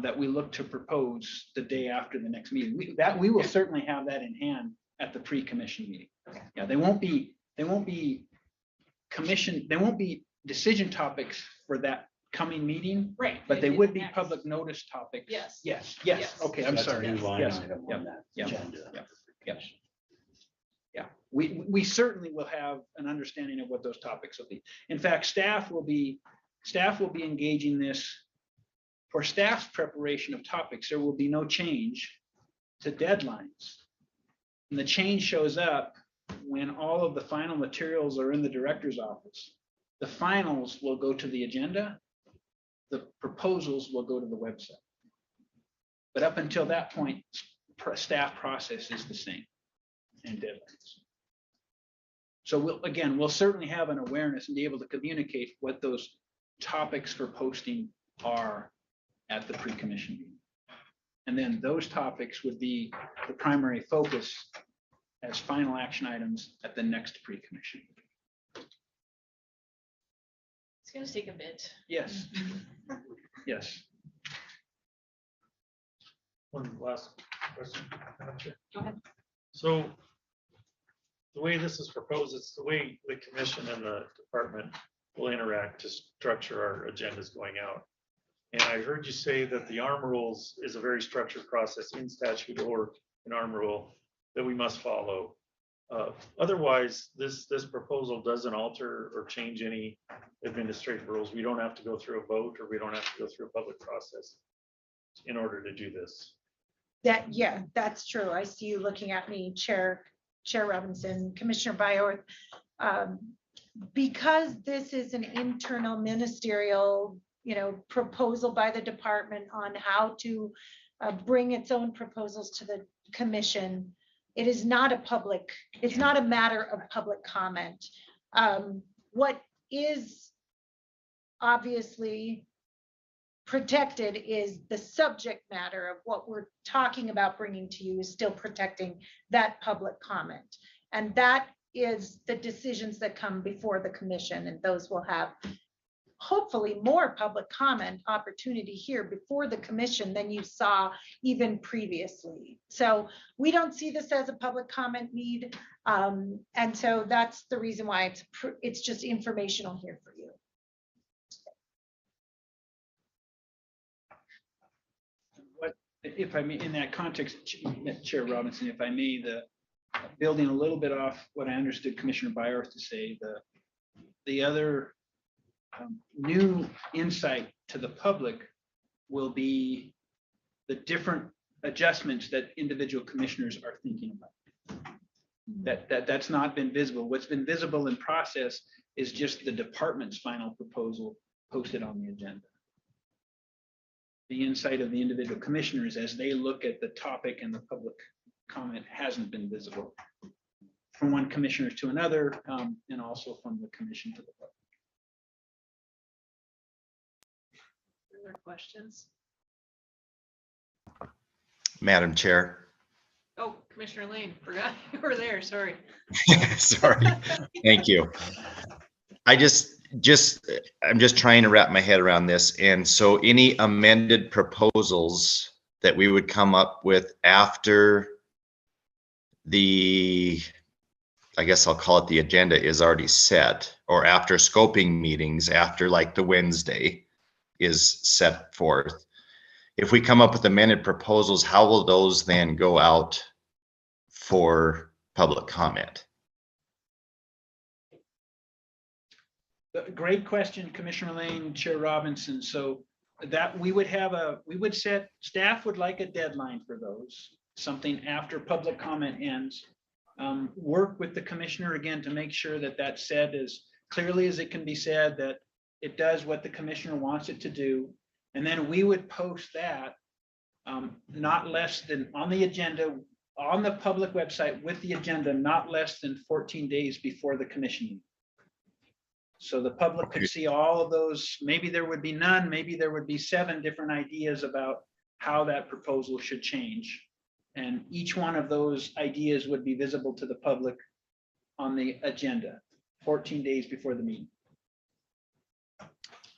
that we look to propose the day after the next meeting. We will certainly have that in hand at the pre-commission meeting. Okay. Yeah, they won't be commission, there won't be decision topics for that coming meeting, Right. but they maybe would the be next. public notice topics. Yes. Yes, Yes. okay, I'm That's a sorry. new line Yes, item yeah, on that yeah, agenda. yeah. Yeah, we certainly will have an understanding of what those topics will be. In fact, staff will be engaging this for staff's preparation of topics. There will be no change to deadlines. And the change shows up when all of the final materials are in the director's office. The finals will go to the agenda. The proposals will go to the website. But up until that point, staff process is the same and deadlines. So we'll certainly have an awareness and be able to communicate what those topics for posting are at the pre-commission meeting. And then those topics would be the primary focus as final action items at the next pre-commission. It's gonna take a bit. Yes, yes. One last question. Madam Chair. Go ahead. So the way this is proposed, it's the way the commission and the department will interact to structure our agendas going out. And I heard you say that the ARM rules is a very structured process in statute or an ARM rule that we must follow. Otherwise, this proposal doesn't alter or change any administrative rules. We don't have to go through a vote, or we don't have to go through a public process in order to do this. Yeah, that's true. I see you looking at me, Chair Robinson, Commissioner Byorth. Because this is an internal ministerial, proposal by the department on how to bring its own proposals to the commission. It is not it's not a matter of public comment. What is obviously protected is the subject matter of what we're talking about bringing to you is still protecting that public comment. And that is the decisions that come before the commission, and those will have hopefully more public comment opportunity here before the commission than you saw even previously. So we don't see this as a public comment need. And so that's the reason why it's just informational here for you. What, if I may, in that context, Chair Robinson, if I may, building a little bit off what I understood Commissioner Byorth to say, the other new insight to the public will be the different adjustments that individual commissioners are thinking about. That's not been visible. What's been visible in process is just the department's final proposal posted on the agenda. The insight of the individual commissioners as they look at the topic and the public comment hasn't been visible from one commissioner to another, and also from the commission to the public. Other questions? Madam Chair. Oh, Commissioner Lane, forgot you were there, sorry. Sorry. Thank you. I'm just trying to wrap my head around this. And so any amended proposals that we would come up with after I guess I'll call it the agenda is already set, or after scoping meetings, after like the Wednesday is set forth. If we come up with amended proposals, how will those then go out for public comment? Great question, Commissioner Lane, Chair Robinson. So that staff would like a deadline for those, something after public comment ends. Work with the commissioner again to make sure that that's said as clearly as it can be said, that it does what the commissioner wants it to do. And then we would post that not less than on the agenda, on the public website with the agenda, not less than 14 days before the commission meeting. So the public could see all of those. Maybe there would be none, maybe there would be 7 different ideas about how that proposal should change. And each one of those ideas would be visible to the public on the agenda 14 days before the meeting.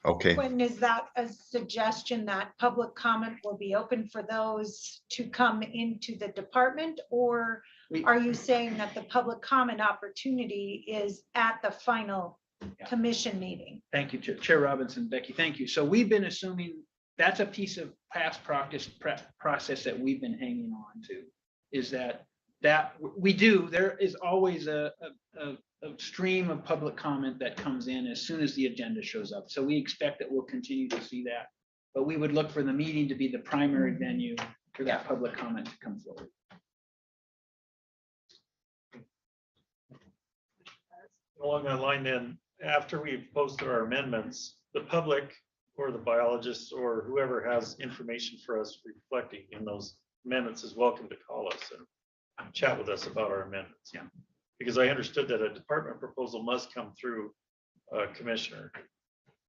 Okay, When is that a suggestion that public comment will be open for those to come into the department? Or We- are you saying that the public comment opportunity is at the final Yeah. commission meeting? Thank you, Chair Robinson, Becky, thank you. So we've been assuming that's a piece of past process that we've been hanging on to. Is that we do, there is always a stream of public comment that comes in as soon as the agenda shows up. So we expect that we'll continue to see that. But we would look for the meeting to be the primary venue for that public comment to come forward. Along that line, then, after we've posted our amendments, the public or the biologists or whoever has information for us reflecting in those amendments is welcome to call us and chat with us about our amendments. Yeah. Because I understood that a department proposal must come through a commissioner.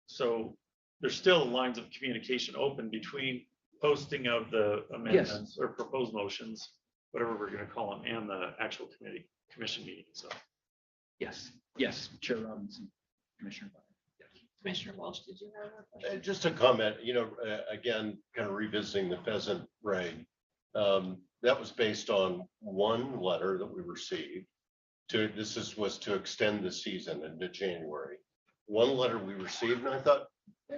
So there's still lines of communication open between posting of the amendments or proposed motions, whatever we're gonna call them, and the actual commission meeting, so. Yes, Chair Robinson, Commissioner. Commissioner Walsh, did you have a question? Just a comment, again, kind of revisiting the pheasant reg. That was based on one letter that we received was to extend the season into January. One letter we received, and I thought,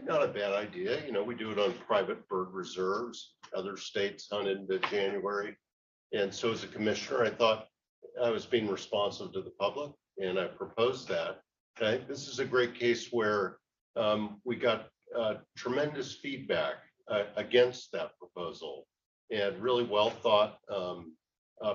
not a bad idea. We do it on private bird reserves. Other states hunt into January. And so as a commissioner, I thought I was being responsive to the public, and I proposed that. And I think this is a great case where we got tremendous feedback against that proposal, and really well thought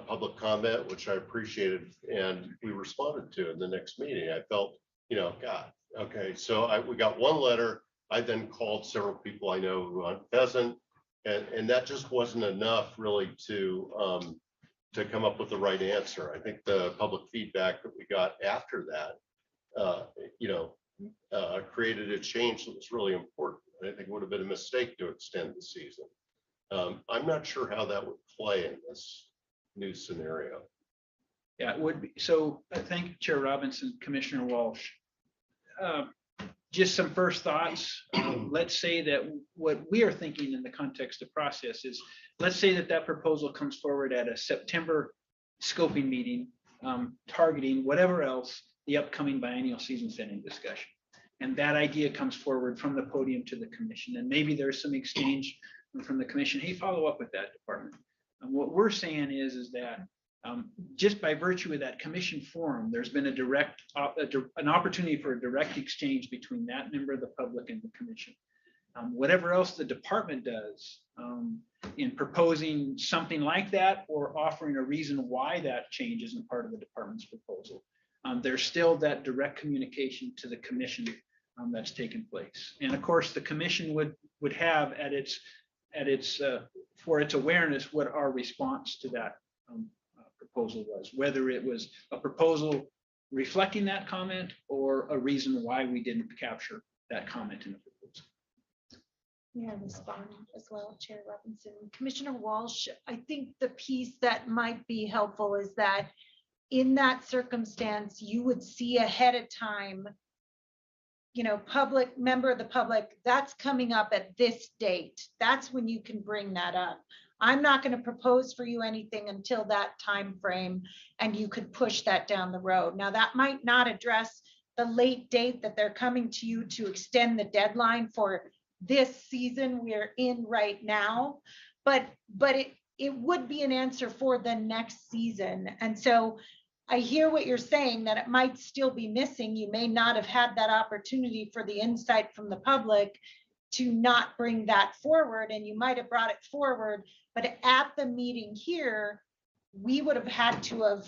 public comment, which I appreciated, and we responded to in the next meeting. I felt, God, okay, so we got one letter. I then called several people I know who hunt pheasant, and that just wasn't enough really to come up with the right answer. I think the public feedback that we got after that, created a change that was really important. I think it would have been a mistake to extend the season. I'm not sure how that would play in this new scenario. Yeah, it would be. So thank you, Chair Robinson, Commissioner Walsh. Just some first thoughts. Let's say that what we are thinking in the context of process is, let's say that proposal comes forward at a September scoping meeting, targeting whatever else the upcoming biennial season setting discussion. And that idea comes forward from the podium to the commission. And maybe there's some exchange from the commission, hey, follow up with that department. And what we're saying is that just by virtue of that commission forum, there's been an opportunity for a direct exchange between that member of the public and the commission. Whatever else the department does in proposing something like that or offering a reason why that change isn't part of the department's proposal, there's still that direct communication to the commission that's taken place. And of course, the commission would have for its awareness what our response to that proposal was, whether it was a proposal reflecting that comment or a reason why we didn't capture that comment in the proposal. Yeah, respond as well, Chair Robinson. Commissioner Walsh, I think the piece that might be helpful is that in that circumstance, you would see ahead of time, member of the public, that's coming up at this date. That's when you can bring that up. I'm not going to propose for you anything until that time frame, and you could push that down the road. Now, that might not address the late date that they're coming to you to extend the deadline for this season we're in right now, but it would be an answer for the next season. And so I hear what you're saying, that it might still be missing. You may not have had that opportunity for the insight from the public to not bring that forward, and you might have brought it forward, but at the meeting here, we would have had to have,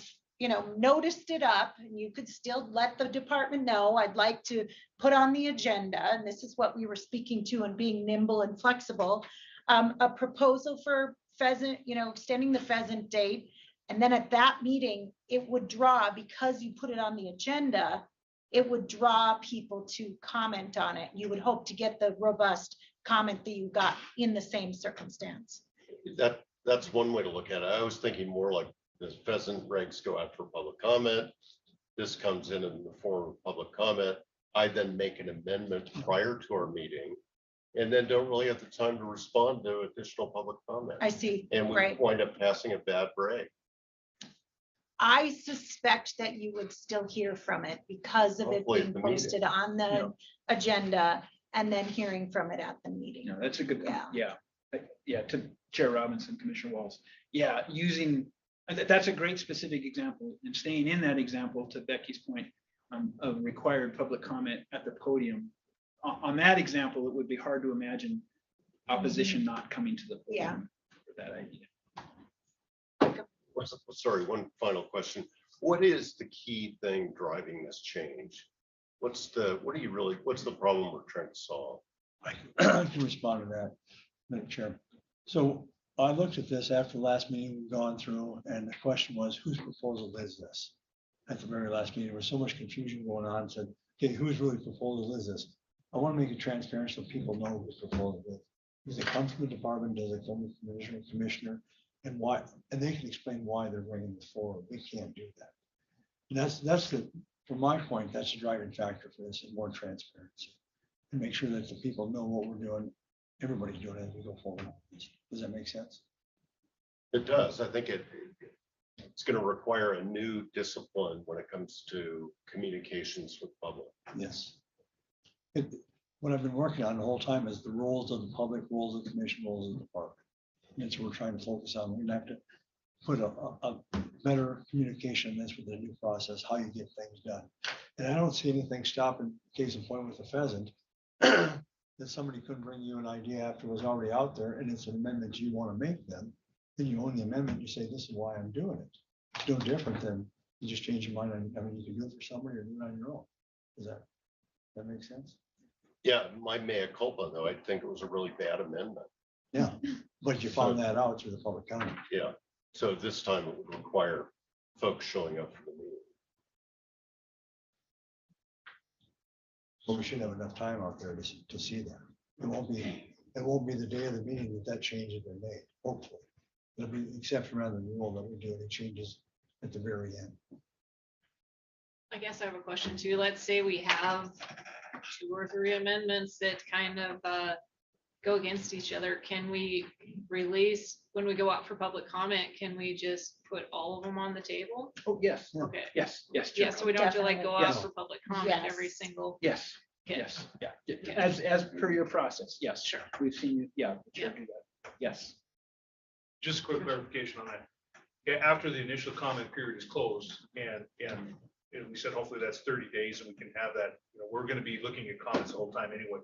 noticed it up, and you could still let the department know, I'd like to put on the agenda, and this is what we were speaking to and being nimble and flexible, a proposal for pheasant, extending the pheasant date. And then at that meeting, it would draw, because you put it on the agenda, it would draw people to comment on it. You would hope to get the robust comment that you got in the same circumstance. That's one way to look at it. I was thinking more like the pheasant regs go out for public comment. This comes in the form of public comment. I then make an amendment prior to our meeting and then don't really have the time to respond to additional public comment. I see, And we right. wind up passing a bad break. I suspect that you would still hear from it because of it Hopefully at being the meeting. posted on the agenda and then hearing from it at the meeting. No, that's a good, Yeah. yeah, to Chair Robinson, Commissioner Walls. Yeah, using, that's a great specific example, and staying in that example, to Becky's point, of required public comment at the podium. On that example, it would be hard to imagine opposition not coming to the podium for that idea. Sorry, one final question. What is the key thing driving this change? What's the problem we're trying to solve? I can respond to that, Madam Chair. So I looked at this after the last meeting we've gone through, and the question was, whose proposal is this? At the very last meeting, there was so much confusion going on, said, okay, whose really proposal is this? I want to make it transparent so people know whose proposal is. Does it come from the department? Does it come from the commissioner? And why? And they can explain why they're bringing this forward. We can't do that. And that's the, from my point, that's the driving factor for this, and more transparency. And make sure that the people know what we're doing, everybody's doing it as we go forward. Does that make sense? It does. I think it's going to require a new discipline when it comes to communications with public. Yes. What I've been working on the whole time is the roles of the public, roles of the commission, roles of the department. And that's what we're trying to focus on. We're gonna have to put a better communication in this with the new process, how you get things done. And I don't see anything stopping, case in point with the pheasant, that somebody couldn't bring you an idea after it was already out there, and it's an amendment you want to make them. Then you own the amendment, you say, this is why I'm doing it. It's no different than you just change your mind. I mean, you can do it for somebody or do it on your own. Does that make sense? Yeah, my mea culpa, though, I think it was a really bad amendment. Yeah, but you found that out through the public comment. Yeah, so this time it would require folks showing up for the meeting. But we should have enough time out there to see that. It won't be the day of the meeting that change has been made, hopefully. It'll be exception rather than rule that we do any changes at the very end. I guess I have a question too. Let's say we have 2 or 3 amendments that kind of go against each other. Can we release, when we go out for public comment, can we just put all of them on the table? Oh, yes, Okay. yes. Yeah, so we don't have to like go out Yes. for public comment every Yes. single. Yes, Okay. yes, yeah, as per your process, yes. Sure. We've seen you, yeah. the chair Yeah. do that. Yes, Just a quick clarification on that. Yeah, after the initial comment period is closed and we said hopefully that's 30 days and we can have that, we're going to be looking at comments the whole time anyway.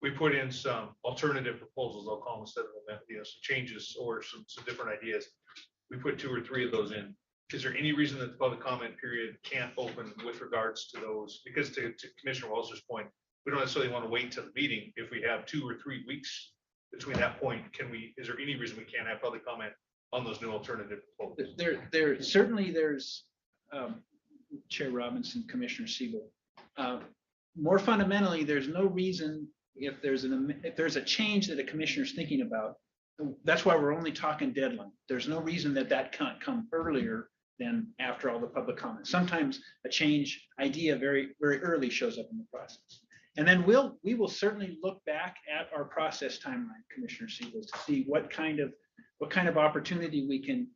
We put in some alternative proposals, I'll call them, instead of some changes or some different ideas. We put 2 or 3 of those in. Is there any reason that the public comment period can't open with regards to those? Because to Commissioner Walzer's point, we don't necessarily want to wait till the meeting. If we have 2 or 3 weeks between that point, is there any reason we can't have public comment on those new alternative proposals? there certainly there's, Chair Robinson, Commissioner Siebel. More fundamentally, there's no reason if there's a change that a commissioner is thinking about. That's why we're only talking deadline. There's no reason that can't come earlier than after all the public comments. Sometimes a change idea very, very early shows up in the process. And then we will certainly look back at our process timeline, Commissioner Siebel, to see what kind of opportunity we can,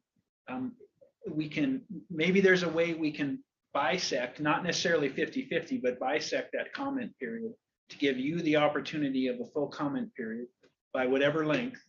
maybe there's a way we can bisect, not necessarily 50-50, but bisect that comment period to give you the opportunity of a full comment period by whatever length,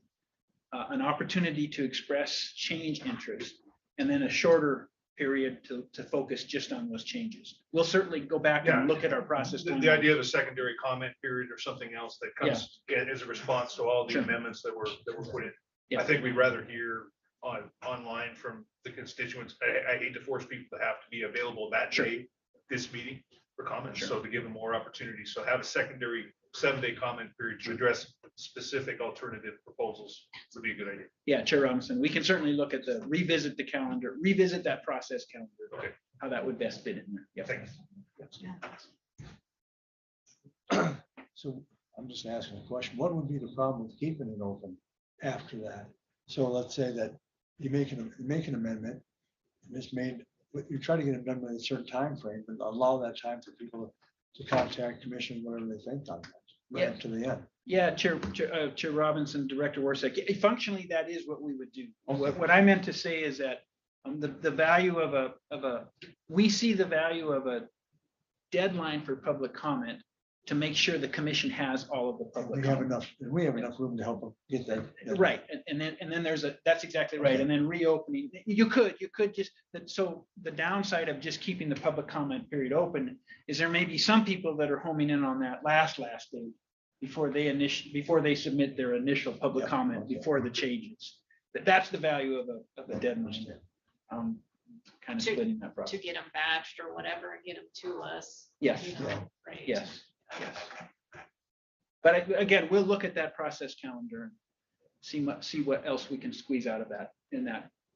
an opportunity to express change interest, and then a shorter period to focus just on those changes. We'll certainly go back and look at our process. The idea of a secondary comment period or something else that comes as a response to all the Sure. amendments that were put in. Yeah. I think we'd rather hear online from the constituents. I hate to force people to have to be available that Sure. day, this meeting for comments, Sure. so to give them more opportunities. So have a secondary 7-day comment period to address specific alternative proposals would be a good idea. Yeah, Chair Robinson, we can certainly look at revisit the calendar, revisit that process calendar. Okay. How that would best fit in there. Yeah. Thanks. So I'm just asking a question. What would be the problem with keeping it open after that? So let's say that you make an amendment, and it's made, you try to get it done in a certain time frame, but allow that time for people to contact commission, whatever they think on that, right Yeah. up to the end. Yeah, Chair Robinson, Director Warsack, functionally, that is what we would do. What I meant to say is that the value of we see the value of a deadline for public comment to make sure the commission has all of the public comment. We have enough room to help them get that. Right, and then there's that's exactly right, and then reopening, you could just, so the downside of just keeping the public comment period open is there may be some people that are homing in on that last date before they submit their initial public Yeah, comment, okay. before the changes. That's the value of a deadline. Kind of To- splitting that process. To get them batched or whatever and get them to us. Yes, you know, Yeah. Right. yes. But again, we'll look at that process calendar and see what else we can squeeze out of that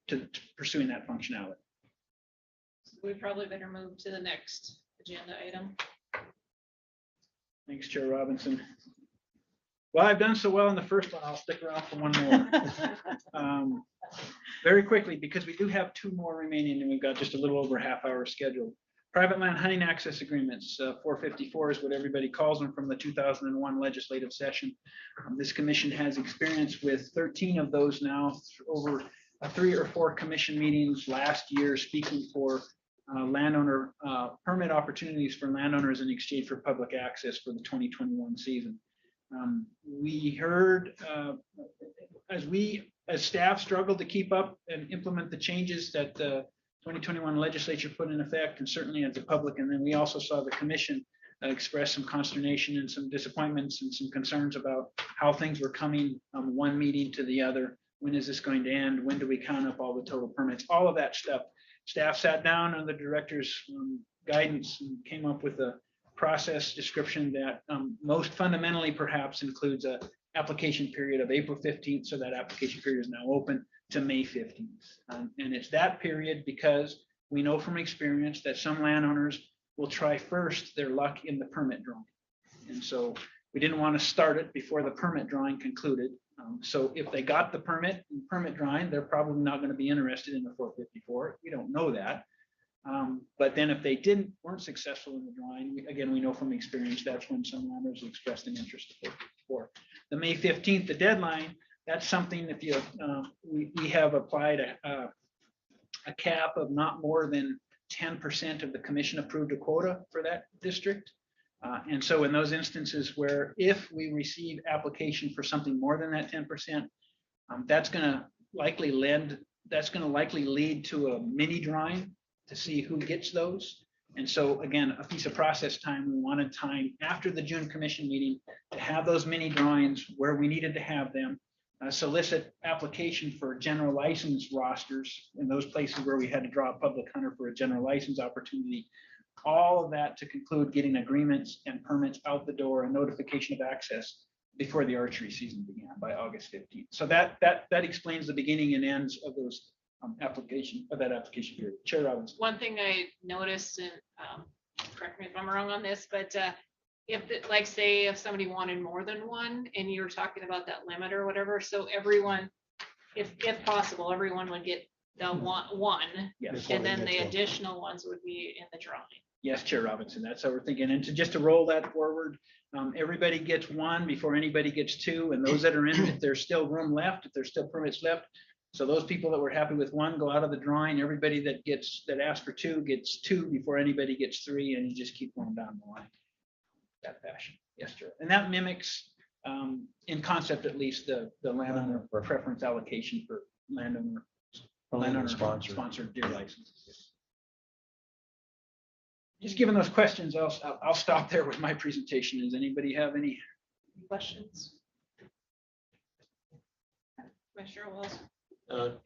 to pursuing that functionality. We probably better move to the next agenda item. Thanks, Chair Robinson. Well, I've done so well in the first one, I'll stick around for one more. Very quickly, because we do have two more remaining and we've got just a little over a half hour scheduled. Private land hunting access agreements, 454 is what everybody calls them, from the 2001 legislative session. This commission has experience with 13 of those now over 3 or 4 commission meetings last year, speaking for landowner permit opportunities for landowners in exchange for public access for the 2021 season. We heard as staff struggled to keep up and implement the changes that the 2021 legislature put in effect, and certainly as the public. And then we also saw the commission express some consternation and some disappointments and some concerns about how things were coming one meeting to the other. When is this going to end? When do we count up all the total permits? All of that stuff. Staff sat down on the director's guidance and came up with a process description that most fundamentally perhaps includes a application period of April 15th. So that application period is now open to May 15th. And it's that period because we know from experience that some landowners will try first their luck in the permit drawing. And so we didn't want to start it before the permit drawing concluded. So if they got the permit drawing, they're probably not going to be interested in the 454. We don't know that. But then if they weren't successful in the drawing, again, we know from experience, that's when some landowners expressed an interest for. The May 15th, the deadline, that's something if you, we have applied a cap of not more than 10% of the commission approved a quota for that district. And so in those instances where if we receive application for something more than that 10%, that's going to likely lead to a mini drawing to see who gets those. And so again, a piece of process time, we wanted time after the June commission meeting to have those mini drawings where we needed to have them, solicit application for general license rosters in those places where we had to draw a public hunter for a general license opportunity. All of that to conclude getting agreements and permits out the door and notification of access before the archery season began by August 15th. So that explains the beginning and ends of those application period. Chair Robbins. One thing I noticed, and correct me if I'm wrong on this, but like say if somebody wanted more than one and you were talking about that limit or whatever, so everyone, if possible, everyone would get the one, Yes. and then the additional ones would be in the drawing. Yes, Chair Robinson, that's how we're thinking. And just to roll that forward, everybody gets one before anybody gets two. And those that are in, if there's still room left, if there's still permits left. So those people that were happy with one go out of the drawing. Everybody that asked for two gets two before anybody gets three, and you just keep going down the line. That fashion. Yes, Chair. And that mimics, in concept at least, the landowner preference allocation for landowner sponsored deer licenses. Just given those questions, I'll stop there with my presentation. Does anybody have any Questions? Commissioner Wells?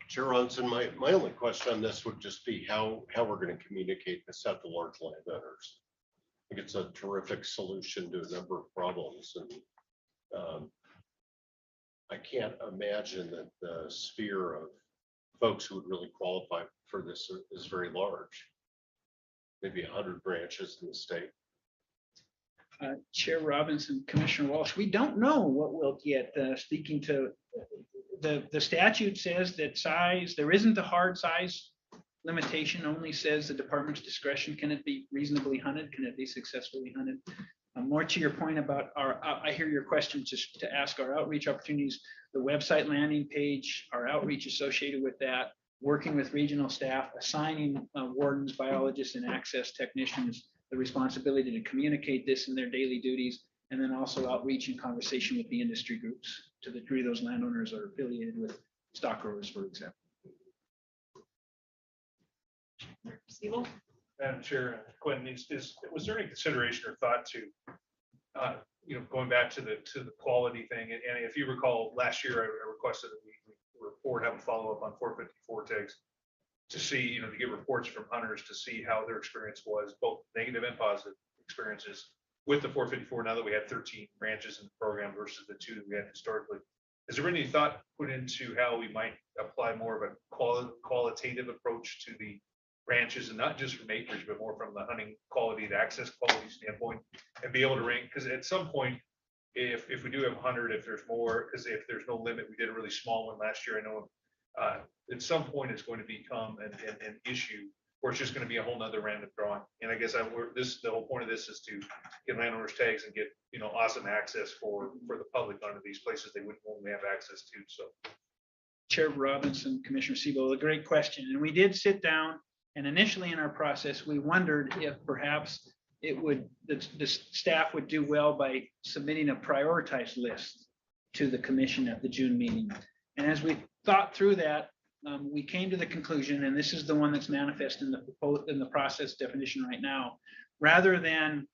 Chair Ronson, my only question on this would just be how we're going to communicate this out to large landowners. I think it's a terrific solution to a number of problems, and I can't imagine that the sphere of folks who would really qualify for this is very large. Maybe 100 branches in the state. Chair Robinson, Commissioner Walsh, we don't know what we'll get. Speaking to the statute says that size, there isn't a hard size limitation only says the department's discretion. Can it be reasonably hunted? Can it be successfully hunted? More to your point about I hear your question just to ask our outreach opportunities, the website landing page, our outreach associated with that, working with regional staff, assigning wardens, biologists, and access technicians the responsibility to communicate this in their daily duties, and then also outreach and conversation with the industry groups to the degree those landowners are affiliated with stock growers, for example. Siebel? Madam Chair, Quentin, was there any consideration or thought to, going back to the quality thing? And if you recall, last year I requested that we report, have a follow-up on 454 tags to see, to get reports from hunters to see how their experience was, both negative and positive experiences with the 454. Now that we had 13 ranches in the program versus the 2 that we had historically, is there any thought put into how we might apply more of a qualitative approach to the ranches, and not just from acreage, but more from the hunting quality, the access quality standpoint, and be able to rank? Because at some point, if we do have 100, if there's more, because if there's no limit, we did a really small one last year. I know at some point it's going to become an issue where it's just going to be a whole nother random drawing. And I guess the whole point of this is to get landowners tags and get awesome access for the public onto these places they wouldn't normally have access to. So, Chair Robinson, Commissioner Siebel, a great question, and we did sit down. And initially in our process, we wondered if perhaps the staff would do well by submitting a prioritized list to the commission at the June meeting. And as we thought through that, we came to the conclusion, and this is the one that's manifest in the process definition right now, rather than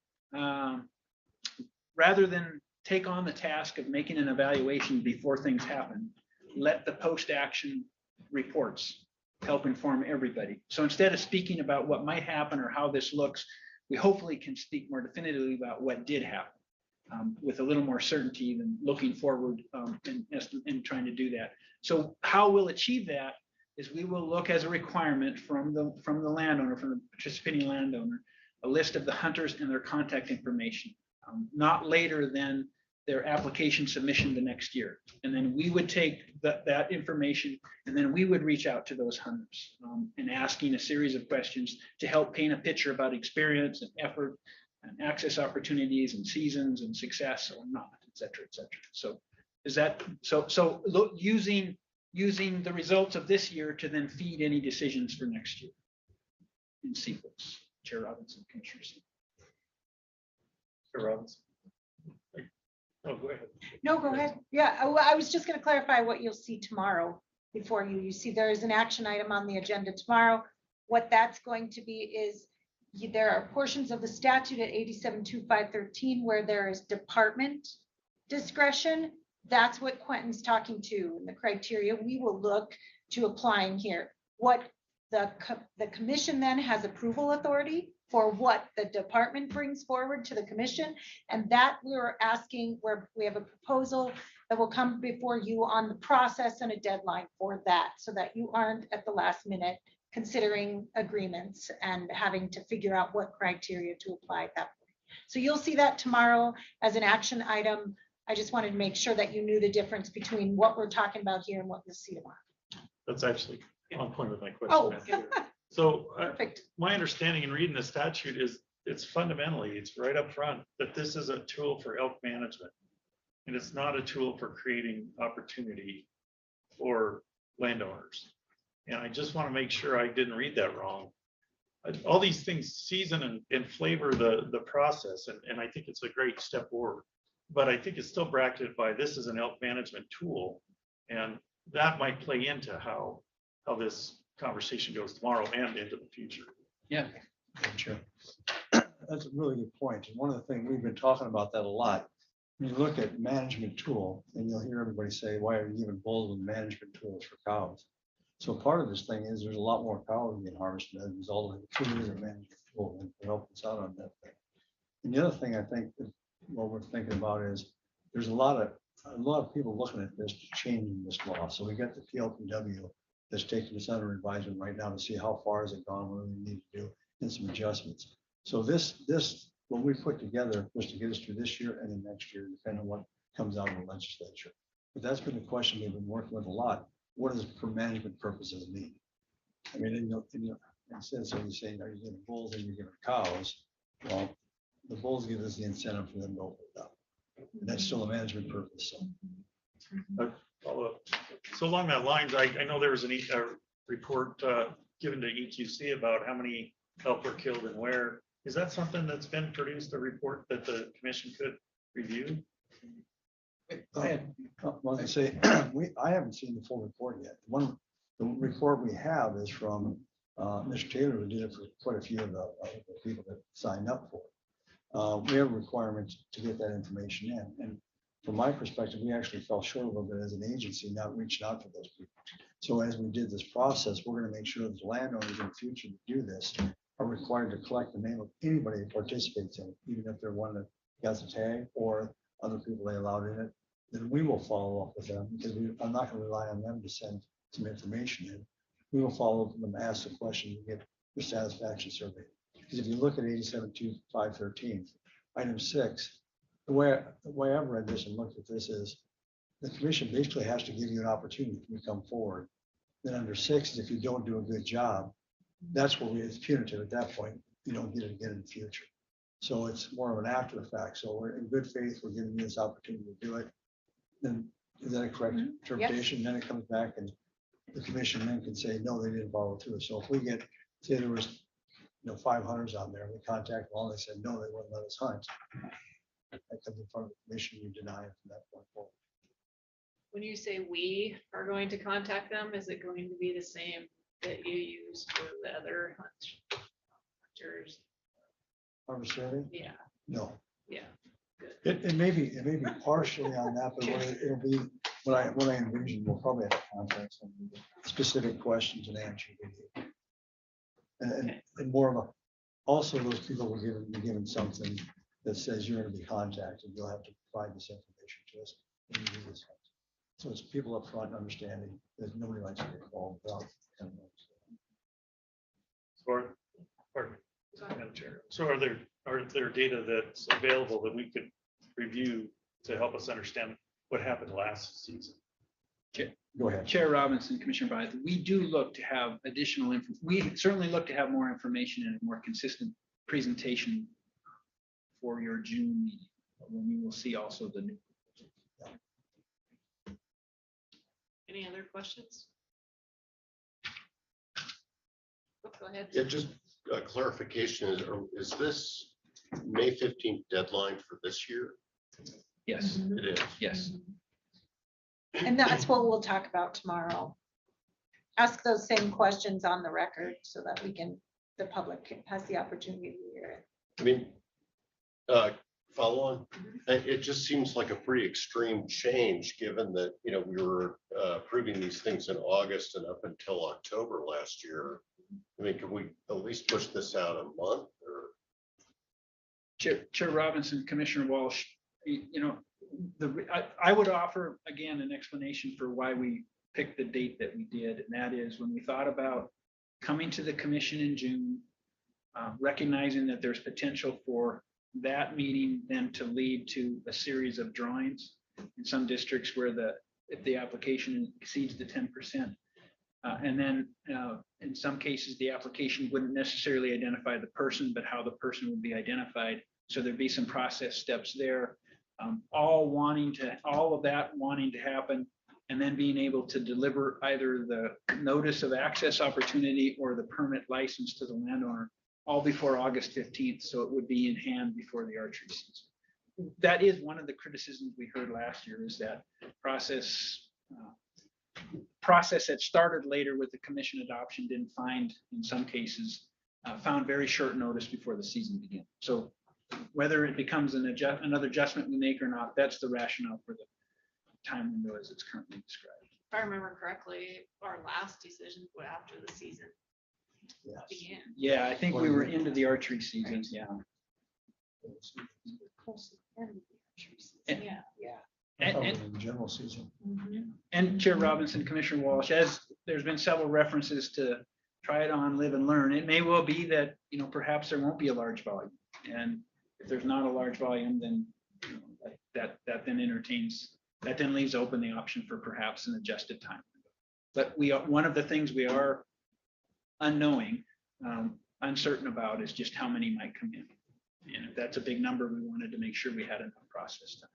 take on the task of making an evaluation before things happen, let the post-action reports help inform everybody. So instead of speaking about what might happen or how this looks, we hopefully can speak more definitively about what did happen with a little more certainty than looking forward and trying to do that. So how we'll achieve that is we will look as a requirement from the landowner, from the participating landowner, a list of the hunters and their contact information, not later than their application submission the next year. And then we would take that information, and then we would reach out to those hunters and asking a series of questions to help paint a picture about experience and effort and access opportunities and seasons and success or not, et cetera, et cetera. So is that, so look, using the results of this year to then feed any decisions for next year in sequence. Chair Robinson, Commissioner. Chair Robinson. Oh, go ahead. No, go ahead. Yeah, I was just going to clarify what you'll see tomorrow before you see there is an action item on the agenda tomorrow. What that's going to be is there are portions of the statute at 87.2513 where there is department discretion. That's what Quentin's talking to, and the criteria we will look to applying here. What the commission then has approval authority for what the department brings forward to the commission. And that we're asking, where we have a proposal that will come before you on the process and a deadline for that, so that you aren't at the last minute considering agreements and having to figure out what criteria to apply at that point. So you'll see that tomorrow as an action item. I just wanted to make sure that you knew the difference between what we're talking about here and what you'll see tomorrow. That's actually on point with my question. Oh, Madam Chair. So perfect. my understanding in reading the statute is it's right up front that this is a tool for elk management. And it's not a tool for creating opportunity for landowners. And I just want to make sure I didn't read that wrong. All these things season and flavor the process. And I think it's a great step forward. But I think it's still bracketed by this is an elk management tool. And that might play into how this conversation goes tomorrow and into the future. Yeah. Sure. That's a really good point. And one of the things we've been talking about that a lot. When you look at management tool, and you'll hear everybody say, why are you even bold with management tools for cows? So part of this thing is there's a lot more cows being harvested as a result of it. Truly is a management tool and to help us out on that thing. And the other thing I think that what we're thinking about is there's a lot of people looking at this changing this law. So we got the PLPW that's taking this under advisement right now to see how far has it gone, what do we need to do, and some adjustments. So this what we put together was to get us through this year and the next year, depending on what comes out of the legislature. But that's been the question we've been working with a lot. What does for management purposes mean? I mean, instead of somebody saying, are you giving bulls and you're giving cows? Well, the bulls give us the incentive for them to open it up. And that's still a management purpose, so. Follow up. So along that lines, I know there was a report given to EQC about how many elk were killed and where. Is that something that's been produced, a report that the commission could review? I was gonna say, I haven't seen the full report yet. The report we have is from Mr. Taylor, who did it for quite a few of the people that signed up for it. We have a requirement to get that information in. And from my perspective, we actually fell short a little bit as an agency, not reaching out to those people. So as we did this process, we're gonna make sure that the landowners in the future that do this are required to collect the name of anybody that participates in it, even if they're one that has a tag or other people they allowed in it. Then we will follow up with them because I'm not gonna rely on them to send some information in. We will follow up with them, ask the question, and get your satisfaction survey. Because if you look at 87.2513, item 6, the way I've read this and looked at this is the commission basically has to give you an opportunity to come forward. Then under 6 is if you don't do a good job, that's where it's punitive at that point. You don't get it again in the future. So it's more of an after the fact. So we're in good faith, we're giving you this opportunity to do it. Then is that a correct interpretation? Then it comes back and the commission then can say, no, they didn't follow through. So if we get, say there was 5 hunters on there, we contact them all, they said, no, they wouldn't let us hunt. That comes in front of the commission, you deny it from that point forward. When you say we are going to contact them, is it going to be the same that you use for the other hunters? Harvest survey? Yeah, No. yeah. It may be partially on that, but it'll be, what I envision, we'll probably have to contact some specific questions and answer. And more of a, also those people will be given something that says you're gonna be contacted, you'll have to provide this information to us. when you do this. So it's people up front understanding that nobody likes to get involved without. Pardon me, Madam Chair. So are there data that's available that we could review to help us understand what happened last season? Go ahead. Chair Robinson, Commissioner Byth, we do look to have additional we certainly look to have more information and a more consistent presentation for your June meeting, when you will see also the new. Any other questions? Oh, go ahead. Yeah, just a clarification, is this May 15th deadline for this year? Yes, It is. yes. And that's what we'll talk about tomorrow. Ask those same questions on the record so that the public has the opportunity to hear it. I mean, follow on. It just seems like a pretty extreme change, given that, we were approving these things in August and up until October last year. I mean, can we at least push this out a month or? Chair Robinson, Commissioner Walsh, I would offer again an explanation for why we picked the date that we did, and that is when we thought about coming to the commission in June, recognizing that there's potential for that meeting then to lead to a series of drawings in some districts where if the application exceeds the 10%, and then in some cases the application wouldn't necessarily identify the person, but how the person would be identified. So there'd be some process steps there, all of that wanting to happen, and then being able to deliver either the notice of access opportunity or the permit license to the landowner all before August 15th. So it would be in hand before the archery season. That is one of the criticisms we heard last year, is that process that started later with the commission adoption didn't find, in some cases, found very short notice before the season began. So whether it becomes another adjustment we make or not, that's the rationale for the time window as it's currently described. If I remember correctly, our last decision was after the season began. Yeah, I think we were into the archery seasons, yeah. Yeah. In general season. And Chair Robinson, Commissioner Walsh, as there's been several references to try it on, live and learn, it may well be that, perhaps there won't be a large volume. And if there's not a large volume, then that then leaves open the option for perhaps an adjusted time. But one of the things we are unknowing, uncertain about is just how many might come in. And if that's a big number, we wanted to make sure we had enough process time.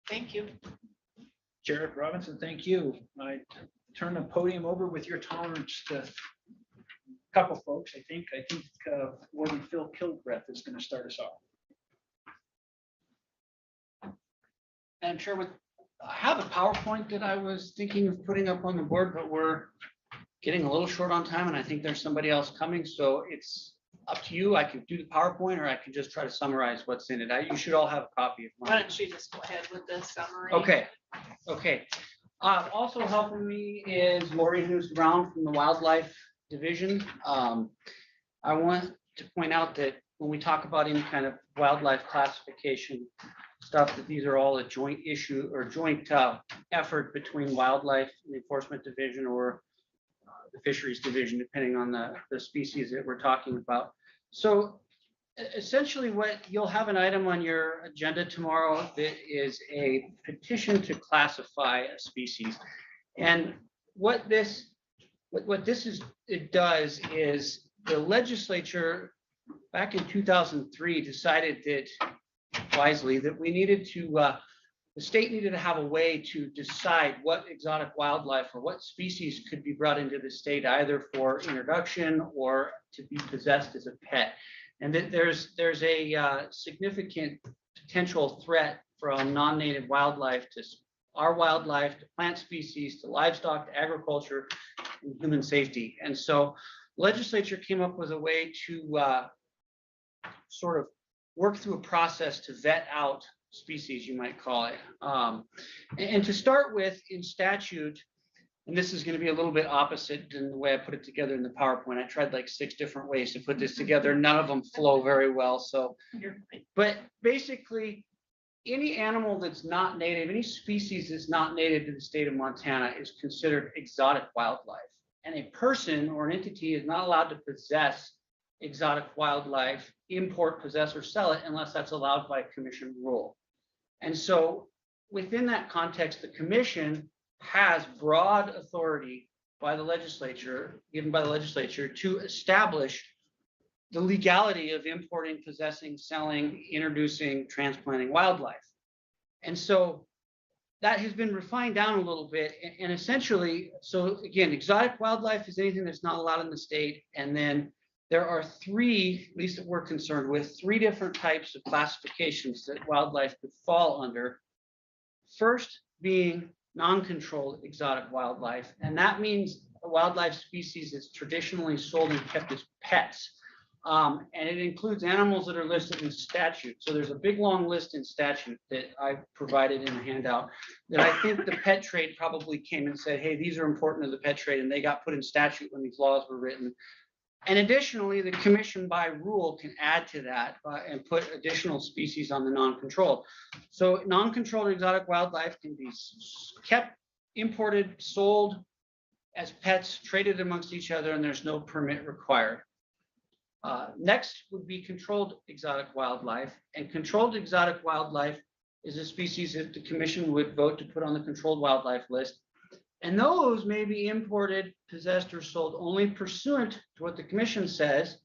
Thank you. Sheriff Robinson, thank you. I turn the podium over with your tolerance to a couple folks. I think Warden Phil Kilbreath is going to start us off. Madam Chair, I have a PowerPoint that I was thinking of putting up on the board, but we're getting a little short on time and I think there's somebody else coming. So it's up to you. I can do the PowerPoint or I can just try to summarize what's in it. You should all have a copy of Why mine. don't you just go ahead with the summary? Okay. Also helping me is Lori Hughes-Brown from the Wildlife Division. I want to point out that when we talk about any kind of wildlife classification stuff, that these are all a joint issue or joint effort between Wildlife and the Enforcement Division or the Fisheries Division, depending on the species that we're talking about. So essentially what you'll have an item on your agenda tomorrow that is a petition to classify a species. And what this does is the legislature back in 2003 decided that wisely that we needed to the state needed to have a way to decide what exotic wildlife or what species could be brought into the state either for introduction or to be possessed as a pet. And that there's a significant potential threat from non-native wildlife to our wildlife, to plant species, to livestock, to agriculture, and human safety. And so legislature came up with a way to sort of work through a process to vet out species, you might call it. And to start with, in statute, and this is going to be a little bit opposite than the way I put it together in the PowerPoint. I tried like 6 different ways to put this together. None of them flow very well. So, but basically, any animal that's not native, any species that's not native to the state of Montana is considered exotic wildlife. And a person or an entity is not allowed to possess exotic wildlife, import, possess, or sell it unless that's allowed by commission rule. And so within that context, the commission has broad authority by the legislature, given by the legislature, to establish the legality of importing, possessing, selling, introducing, transplanting wildlife. And so that has been refined down a little bit. And essentially, so again, exotic wildlife is anything that's not allowed in the state. And then there are 3, at least that we're concerned with, 3 different types of classifications that wildlife could fall under. First being non-controlled exotic wildlife. And that means a wildlife species that's traditionally sold and kept as pets. And it includes animals that are listed in statute. So there's a big long list in statute that I provided in a handout that I think the pet trade probably came and said, hey, these are important to the pet trade, and they got put in statute when these laws were written. And additionally, the commission by rule can add to that and put additional species on the non-controlled. So non-controlled exotic wildlife can be kept, imported, sold as pets, traded amongst each other, and there's no permit required. Next would be controlled exotic wildlife. And controlled exotic wildlife is a species that the commission would vote to put on the controlled wildlife list. And those may be imported, possessed, or sold only pursuant to what the commission says,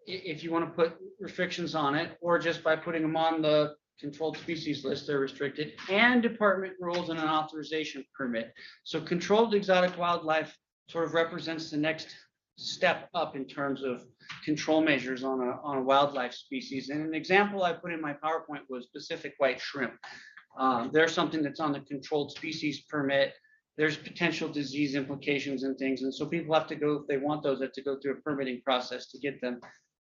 if you want to put restrictions on it, or just by putting them on the controlled species list, they're restricted, and department rules and an authorization permit. So controlled exotic wildlife sort of represents the next step up in terms of control measures on a wildlife species. And an example I put in my PowerPoint was Pacific white shrimp. There's something that's on the controlled species permit. There's potential disease implications and things. And so people have to go, if they want those, have to go through a permitting process to get them.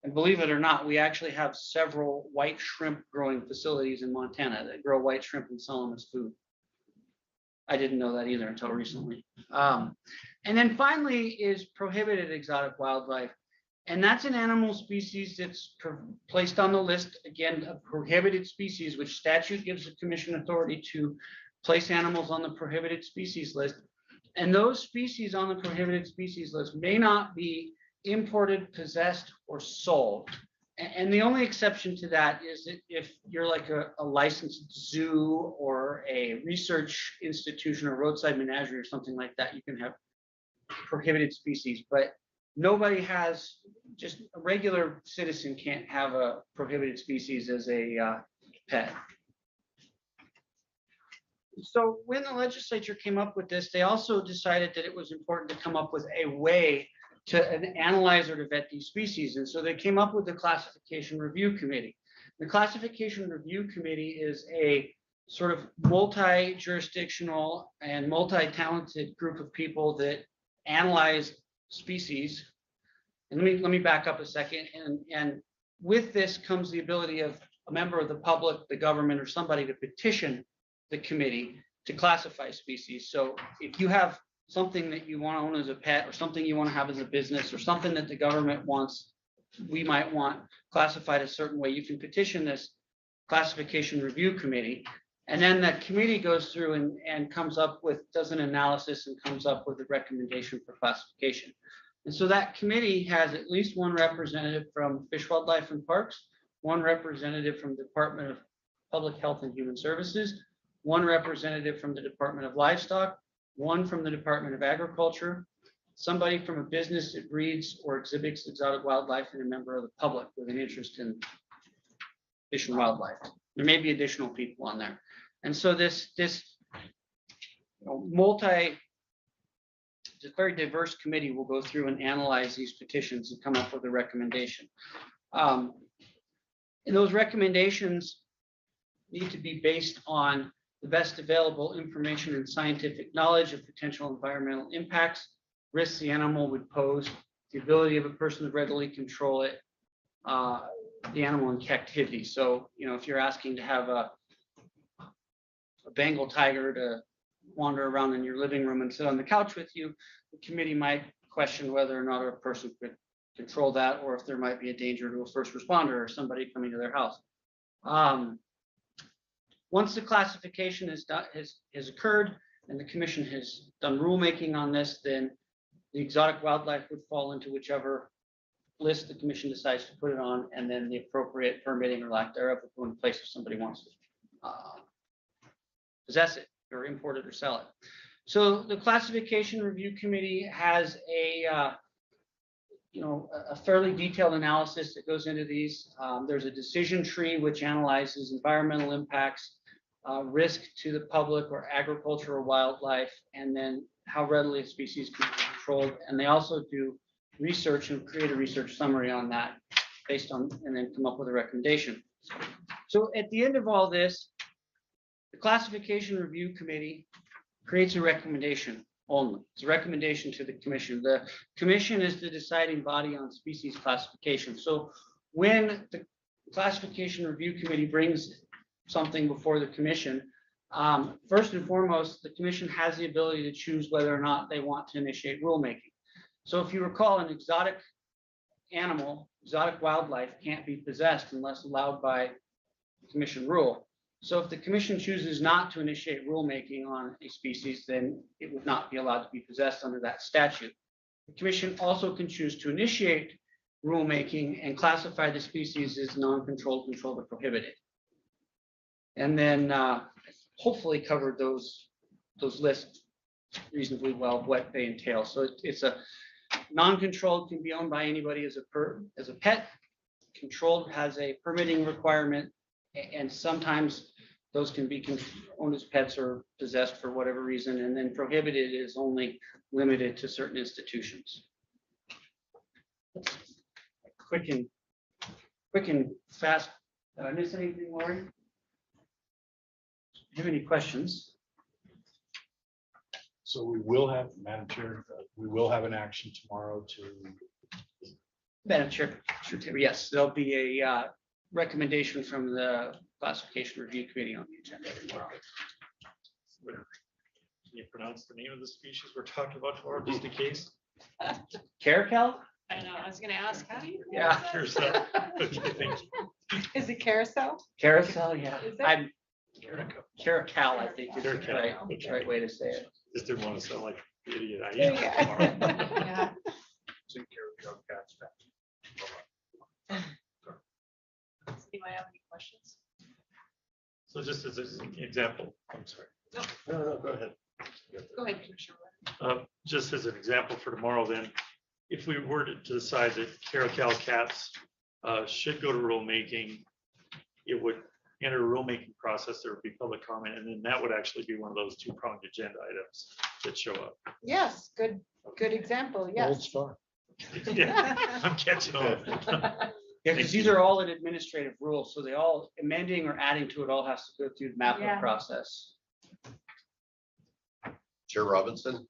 And believe it or not, we actually have several white shrimp growing facilities in Montana that grow white shrimp and sell them as food. I didn't know that either until recently. And then finally is prohibited exotic wildlife. And that's an animal species that's placed on the list, again, of prohibited species, which statute gives the commission authority to place animals on the prohibited species list. And those species on the prohibited species list may not be imported, possessed, or sold. And the only exception to that is that if you're like a licensed zoo or a research institution or roadside menagerie or something like that, you can have prohibited species, but nobody has, just a regular citizen can't have a prohibited species as a pet. So when the legislature came up with this, they also decided that it was important to come up with a way to analyze or to vet these species. And so they came up with the Classification Review Committee. The Classification Review Committee is a sort of multi-jurisdictional and multi-talented group of people that analyze species. And let me back up a second. And with this comes the ability of a member of the public, the government, or somebody to petition the committee to classify species. So if you have something that you want to own as a pet, or something you want to have as a business, or something that the government wants, we might want classified a certain way, you can petition this Classification Review Committee. And then that committee goes through and comes up with, does an analysis and comes up with a recommendation for classification. And so that committee has at least one representative from Fish, Wildlife and Parks, one representative from the Department of Public Health and Human Services, one representative from the Department of Livestock, one from the Department of Agriculture, somebody from a business that breeds or exhibits exotic wildlife, and a member of the public with an interest in fish and wildlife. There may be additional people on there. And so this very diverse committee will go through and analyze these petitions and come up with a recommendation. And those recommendations need to be based on the best available information and scientific knowledge of potential environmental impacts, risks the animal would pose, the ability of a person to readily control it, the animal in captivity. So, if you're asking to have a Bengal tiger to wander around in your living room and sit on the couch with you, the committee might question whether or not a person could control that, or if there might be a danger to a first responder or somebody coming to their house. Once the classification has occurred and the commission has done rulemaking on this, then the exotic wildlife would fall into whichever list the commission decides to put it on, and then the appropriate permitting or lack thereof would go in place if somebody wants to possess it or import it or sell it. So the Classification Review Committee has a fairly detailed analysis that goes into these. There's a decision tree which analyzes environmental impacts, risk to the public or agriculture or wildlife, and then how readily a species can be controlled. And they also do research and create a research summary on that based on, and then come up with a recommendation. So at the end of all this, the Classification Review Committee creates a recommendation only. It's a recommendation to the commission. The commission is the deciding body on species classification. So when the Classification Review Committee brings something before the commission, first and foremost, the commission has the ability to choose whether or not they want to initiate rulemaking. So if you recall, an exotic animal, exotic wildlife can't be possessed unless allowed by commission rule. So if the commission chooses not to initiate rulemaking on a species, then it would not be allowed to be possessed under that statute. The commission also can choose to initiate rulemaking and classify the species as non-controlled, controlled, or prohibited. And then hopefully covered those lists reasonably well, what they entail. So it's a non-controlled can be owned by anybody as a pet. Controlled has a permitting requirement, and sometimes those can be owned as pets or possessed for whatever reason. And then prohibited is only limited to certain institutions. Quick and fast. Did I miss anything, Lori? Do you have any questions? So we will have, Madam Chair, we will have an action tomorrow to. Madam Chair, yes, there'll be a recommendation from the Classification Review Committee on the agenda tomorrow. Can you pronounce the name of the species we're talking about tomorrow, just in case? Caracal? I know, I was gonna ask, how do you? Yeah. Carousel. Okay, Is it carousel? Carousel, yeah. Is it? I'm Caracal. Caracal, I think is the Caracal, right, okay. right way to say it. Just didn't want to sound like the idiot I There am. you go. tomorrow. Yeah. So Caracal cats back. questions? So just as an example, I'm sorry. No, go ahead. Go ahead, Commissioner. Just as an example for tomorrow, then, if we were to decide that caracal cats should go to rulemaking, it would enter a rulemaking process, there would be public comment, and then that would actually be one of those two-pronged agenda items that show up. Yes, good example, Gold yes. star. Yeah, I'm catching on. Yeah, because these are all in administrative rules, so they all, amending or adding to it all has to go through the MAPA Yeah. process. Chair Robinson,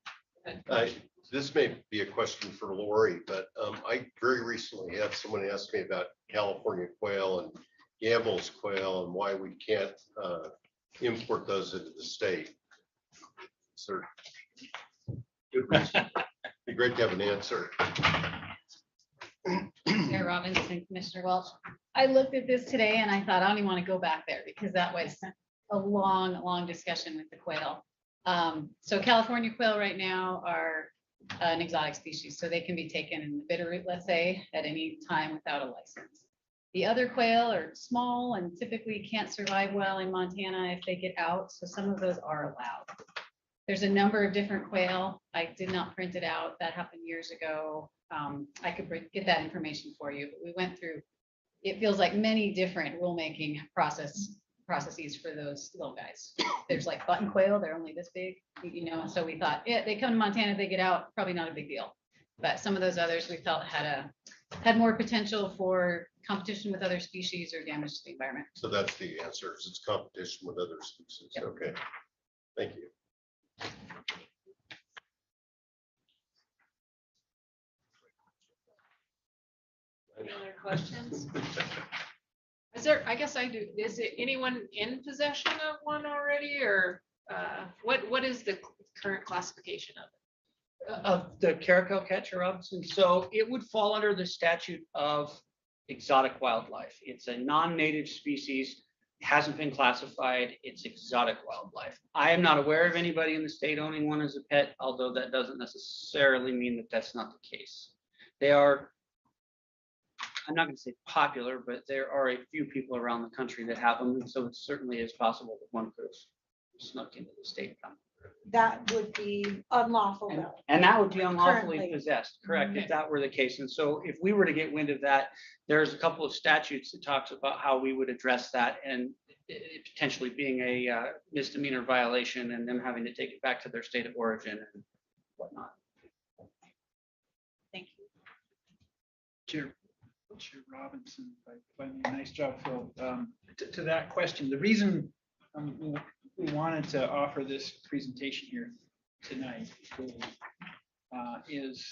this may be a question for Lori, but I very recently had someone ask me about California quail and Gamble's quail and why we can't import those into the state. So, good reason. Be great to have an answer. Mayor Robinson, Commissioner Welch. I looked at this today and I thought, I don't even want to go back there because that was a long, long discussion with the quail. So California quail right now are an exotic species, so they can be taken in the Bitterroot, let's say, at any time without a license. The other quail are small and typically can't survive well in Montana if they get out, so some of those are allowed. There's a number of different quail. I did not print it out. That happened years ago. I could get that information for you, but we went through, it feels like many different rulemaking processes for those little guys. There's like button quail, they're only this big, you know, so we thought, yeah, they come to Montana, they get out, probably not a big deal. But some of those others we felt had more potential for competition with other species or damage to the environment. So that's the answer, is it's competition with other species. Yep. Okay, thank you. Any other questions? Is there, I guess I do, is it anyone in possession of one already, or what is the current classification of it? Of the caracal cat, Chair Robinson, so it would fall under the statute of exotic wildlife. It's a non-native species, hasn't been classified, it's exotic wildlife. I am not aware of anybody in the state owning one as a pet, although that doesn't necessarily mean that that's not the case. They are, I'm not going to say popular, but there are a few people around the country that have them, and so it certainly is possible that one could have snuck into the state. That would be unlawful though. And that would be unlawfully Currently. possessed, correct, Okay. if that were the case. And so if we were to get wind of that, there's a couple of statutes that talks about how we would address that and it potentially being a misdemeanor violation and them having to take it back to their state of origin and whatnot. Thank you. Chair Robinson, nice job, Phil. To that question, the reason we wanted to offer this presentation here tonight is,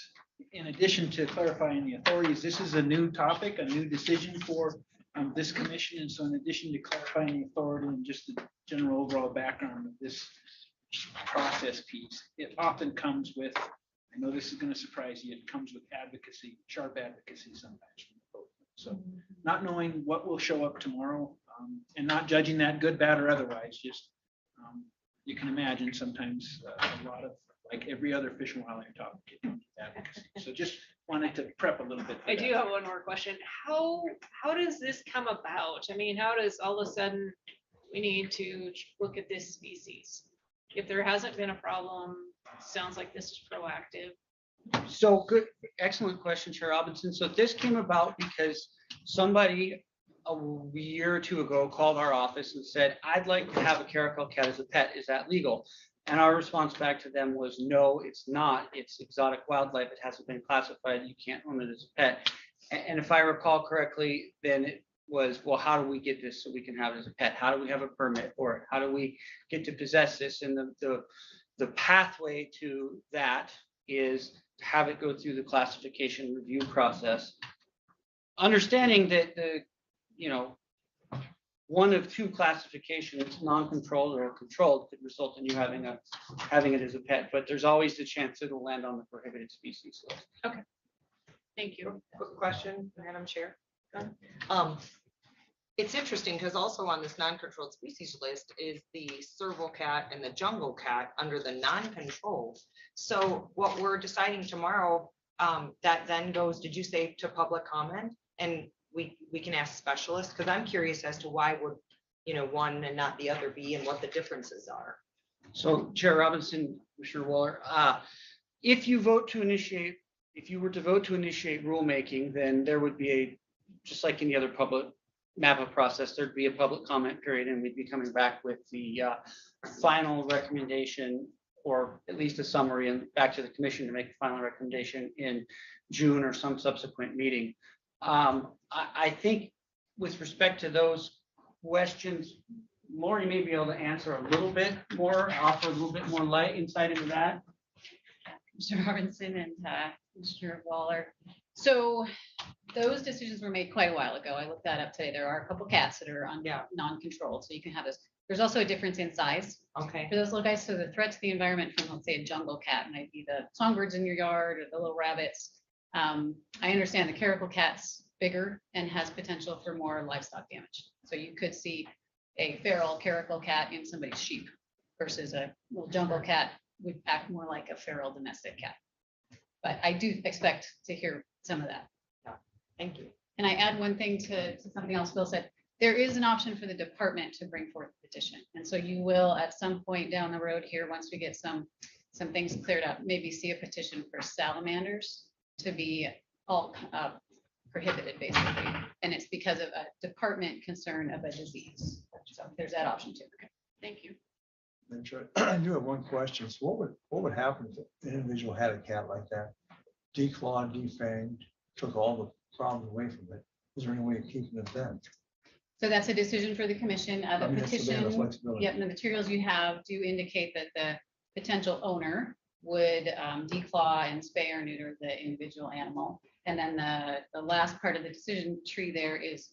in addition to clarifying the authorities, this is a new topic, a new decision for this commission. And so in addition to clarifying the authority and just the general overall background of this process piece, it often comes with, I know this is going to surprise you, it comes with advocacy, sharp advocacy sometimes. So not knowing what will show up tomorrow and not judging that good, bad, or otherwise, just you can imagine sometimes a lot of, like every other fish and wildlife topic, it comes with advocacy. So just wanted to prep a little bit. for I that. do have one more question. How does this come about? I mean, how does all of a sudden we need to look at this species? If there hasn't been a problem, sounds like this is proactive. So good, excellent question, Chair Robinson. So this came about because somebody a year or two ago called our office and said, I'd like to have a caracal cat as a pet. Is that legal? And our response back to them was, no, it's not. It's exotic wildlife. It hasn't been classified. You can't own it as a pet. And if I recall correctly, then it was, well, how do we get this so we can have it as a pet? How do we have a permit for it? How do we get to possess this? And the pathway to that is to have it go through the classification review process. Understanding that one of two classifications, non-controlled or controlled, could result in you having it as a pet, but there's always the chance it'll land on the prohibited species list. Okay. Thank you. Quick question, Madam Chair. It's interesting because also on this non-controlled species list is the serval cat and the jungle cat under the non-controlled. So what we're deciding tomorrow, that then goes, did you say to public comment? And we can ask specialists, because I'm curious as to why would, one and not the other be and what the differences are. So Chair Robinson, Commissioner Waller, if you were to initiate rulemaking, then there would be just like any other public MAPA process, there'd be a public comment period, and we'd be coming back with the final recommendation, or at least a summary, and back to the commission to make the final recommendation in June or some subsequent meeting. I think with respect to those questions, Lori may be able to answer a little bit more, offer a little bit more light insight into that. Mr. Robinson and Mr. Waller. So those decisions were made quite a while ago. I looked that up today. There are a couple cats that are non-controlled, so you can have this. There's also a difference in size Okay. for those little guys. So the threat to the environment from, let's say, a jungle cat might be the songbirds in your yard or the little rabbits. I understand the caracal cat's bigger and has potential for more livestock damage. So you could see a feral caracal cat in somebody's sheep versus a little jungle cat would act more like a feral domestic cat. But I do expect to hear some of that. Thank you. And I add one thing to something else Bill said. There is an option for the department to bring forth a petition. And so you will at some point down the road here, once we get some things cleared up, maybe see a petition for salamanders to be all prohibited basically. And it's because of a department concern of a disease. So there's that option too. Okay. Thank you. Madam Chair, I do have one question. So what would happen if an individual had a cat like that, declawed, defanged, took all the problems away from it? Is there any way of keeping it then? So that's a decision for the commission. I The mean, that's the petition, flexibility. yep, and the materials you have do indicate that the potential owner would declaw and spay or neuter the individual animal. And then the last part of the decision tree there is,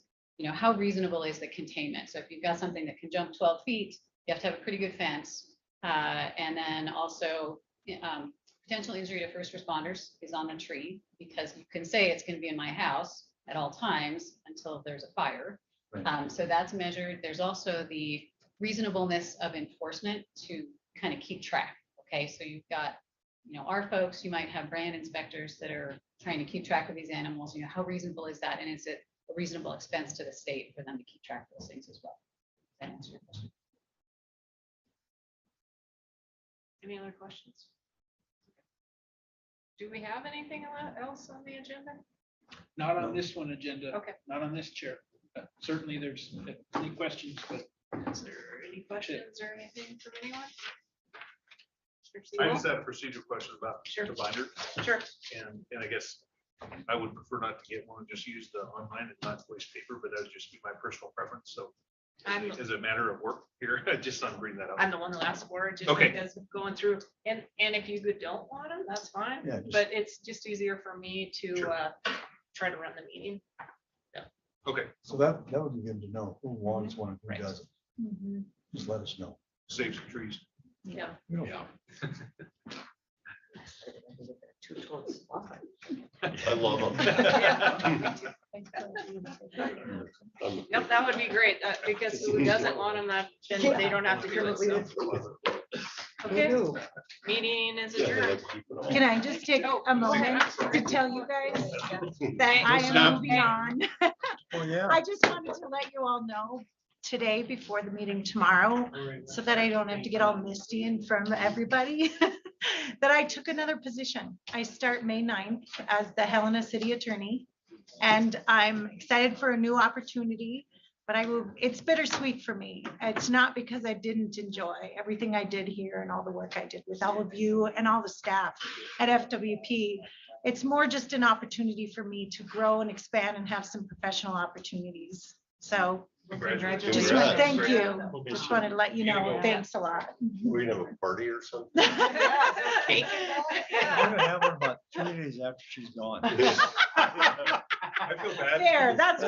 how reasonable is the containment? So if you've got something that can jump 12 feet, you have to have a pretty good fence. And then also potential injury to first responders is on the tree, because you can say it's going to be in my house at all times until there's a fire. Right. So that's measured. There's also the reasonableness of enforcement to kind of keep track. Okay, so you've got, our folks, you might have brand inspectors that are trying to keep track of these animals. How reasonable is that? And is it a reasonable expense to the state for them to keep track of those things as well? Does that answer your question? Any other questions? Do we have anything else on the agenda? Not on this one agenda. Okay. Not on this chair. But certainly there's any questions, but Is there any questions or anything from anyone? Mr. I Sewell? just have a procedural question about Sure. the binder, Sure. and I guess I would prefer not to get one and just use the online and not waste paper, but that would just be my personal preference. So is it a matter of work here? Just on bring that up. I'm the one who asked for it, just Okay. because of going through, and if you don't want them, that's fine. Yeah, just- But it's just easier for me to Sure. try to run the meeting. Okay, So that would be good to know who wants one and who Right. doesn't. Mhm. Just let us know. save some trees. Yeah. We don't- Yeah. I love them. Yep, that would be great, because who doesn't want them, that, then they don't have to do it. So. Okay, meeting is adjourned. Can I just take a moment to tell you guys that I am moving on? Oh, yeah. I just wanted to let you all know today before the meeting tomorrow, so that I don't have to get all misty in front of everybody, that I took another position. I start May 9th as the Helena City Attorney, and I'm excited for a new opportunity, but it's bittersweet for me. It's not because I didn't enjoy everything I did here and all the work I did with all of you and all the staff at FWP. It's more just an opportunity for me to grow and expand and have some professional opportunities. So Congratulations. just want to thank you. Just wanted to let you know. Yeah. Thanks a lot. We're gonna have a party or something? Cake. We're gonna have one about 2 days after she's gone. I feel bad. There, that's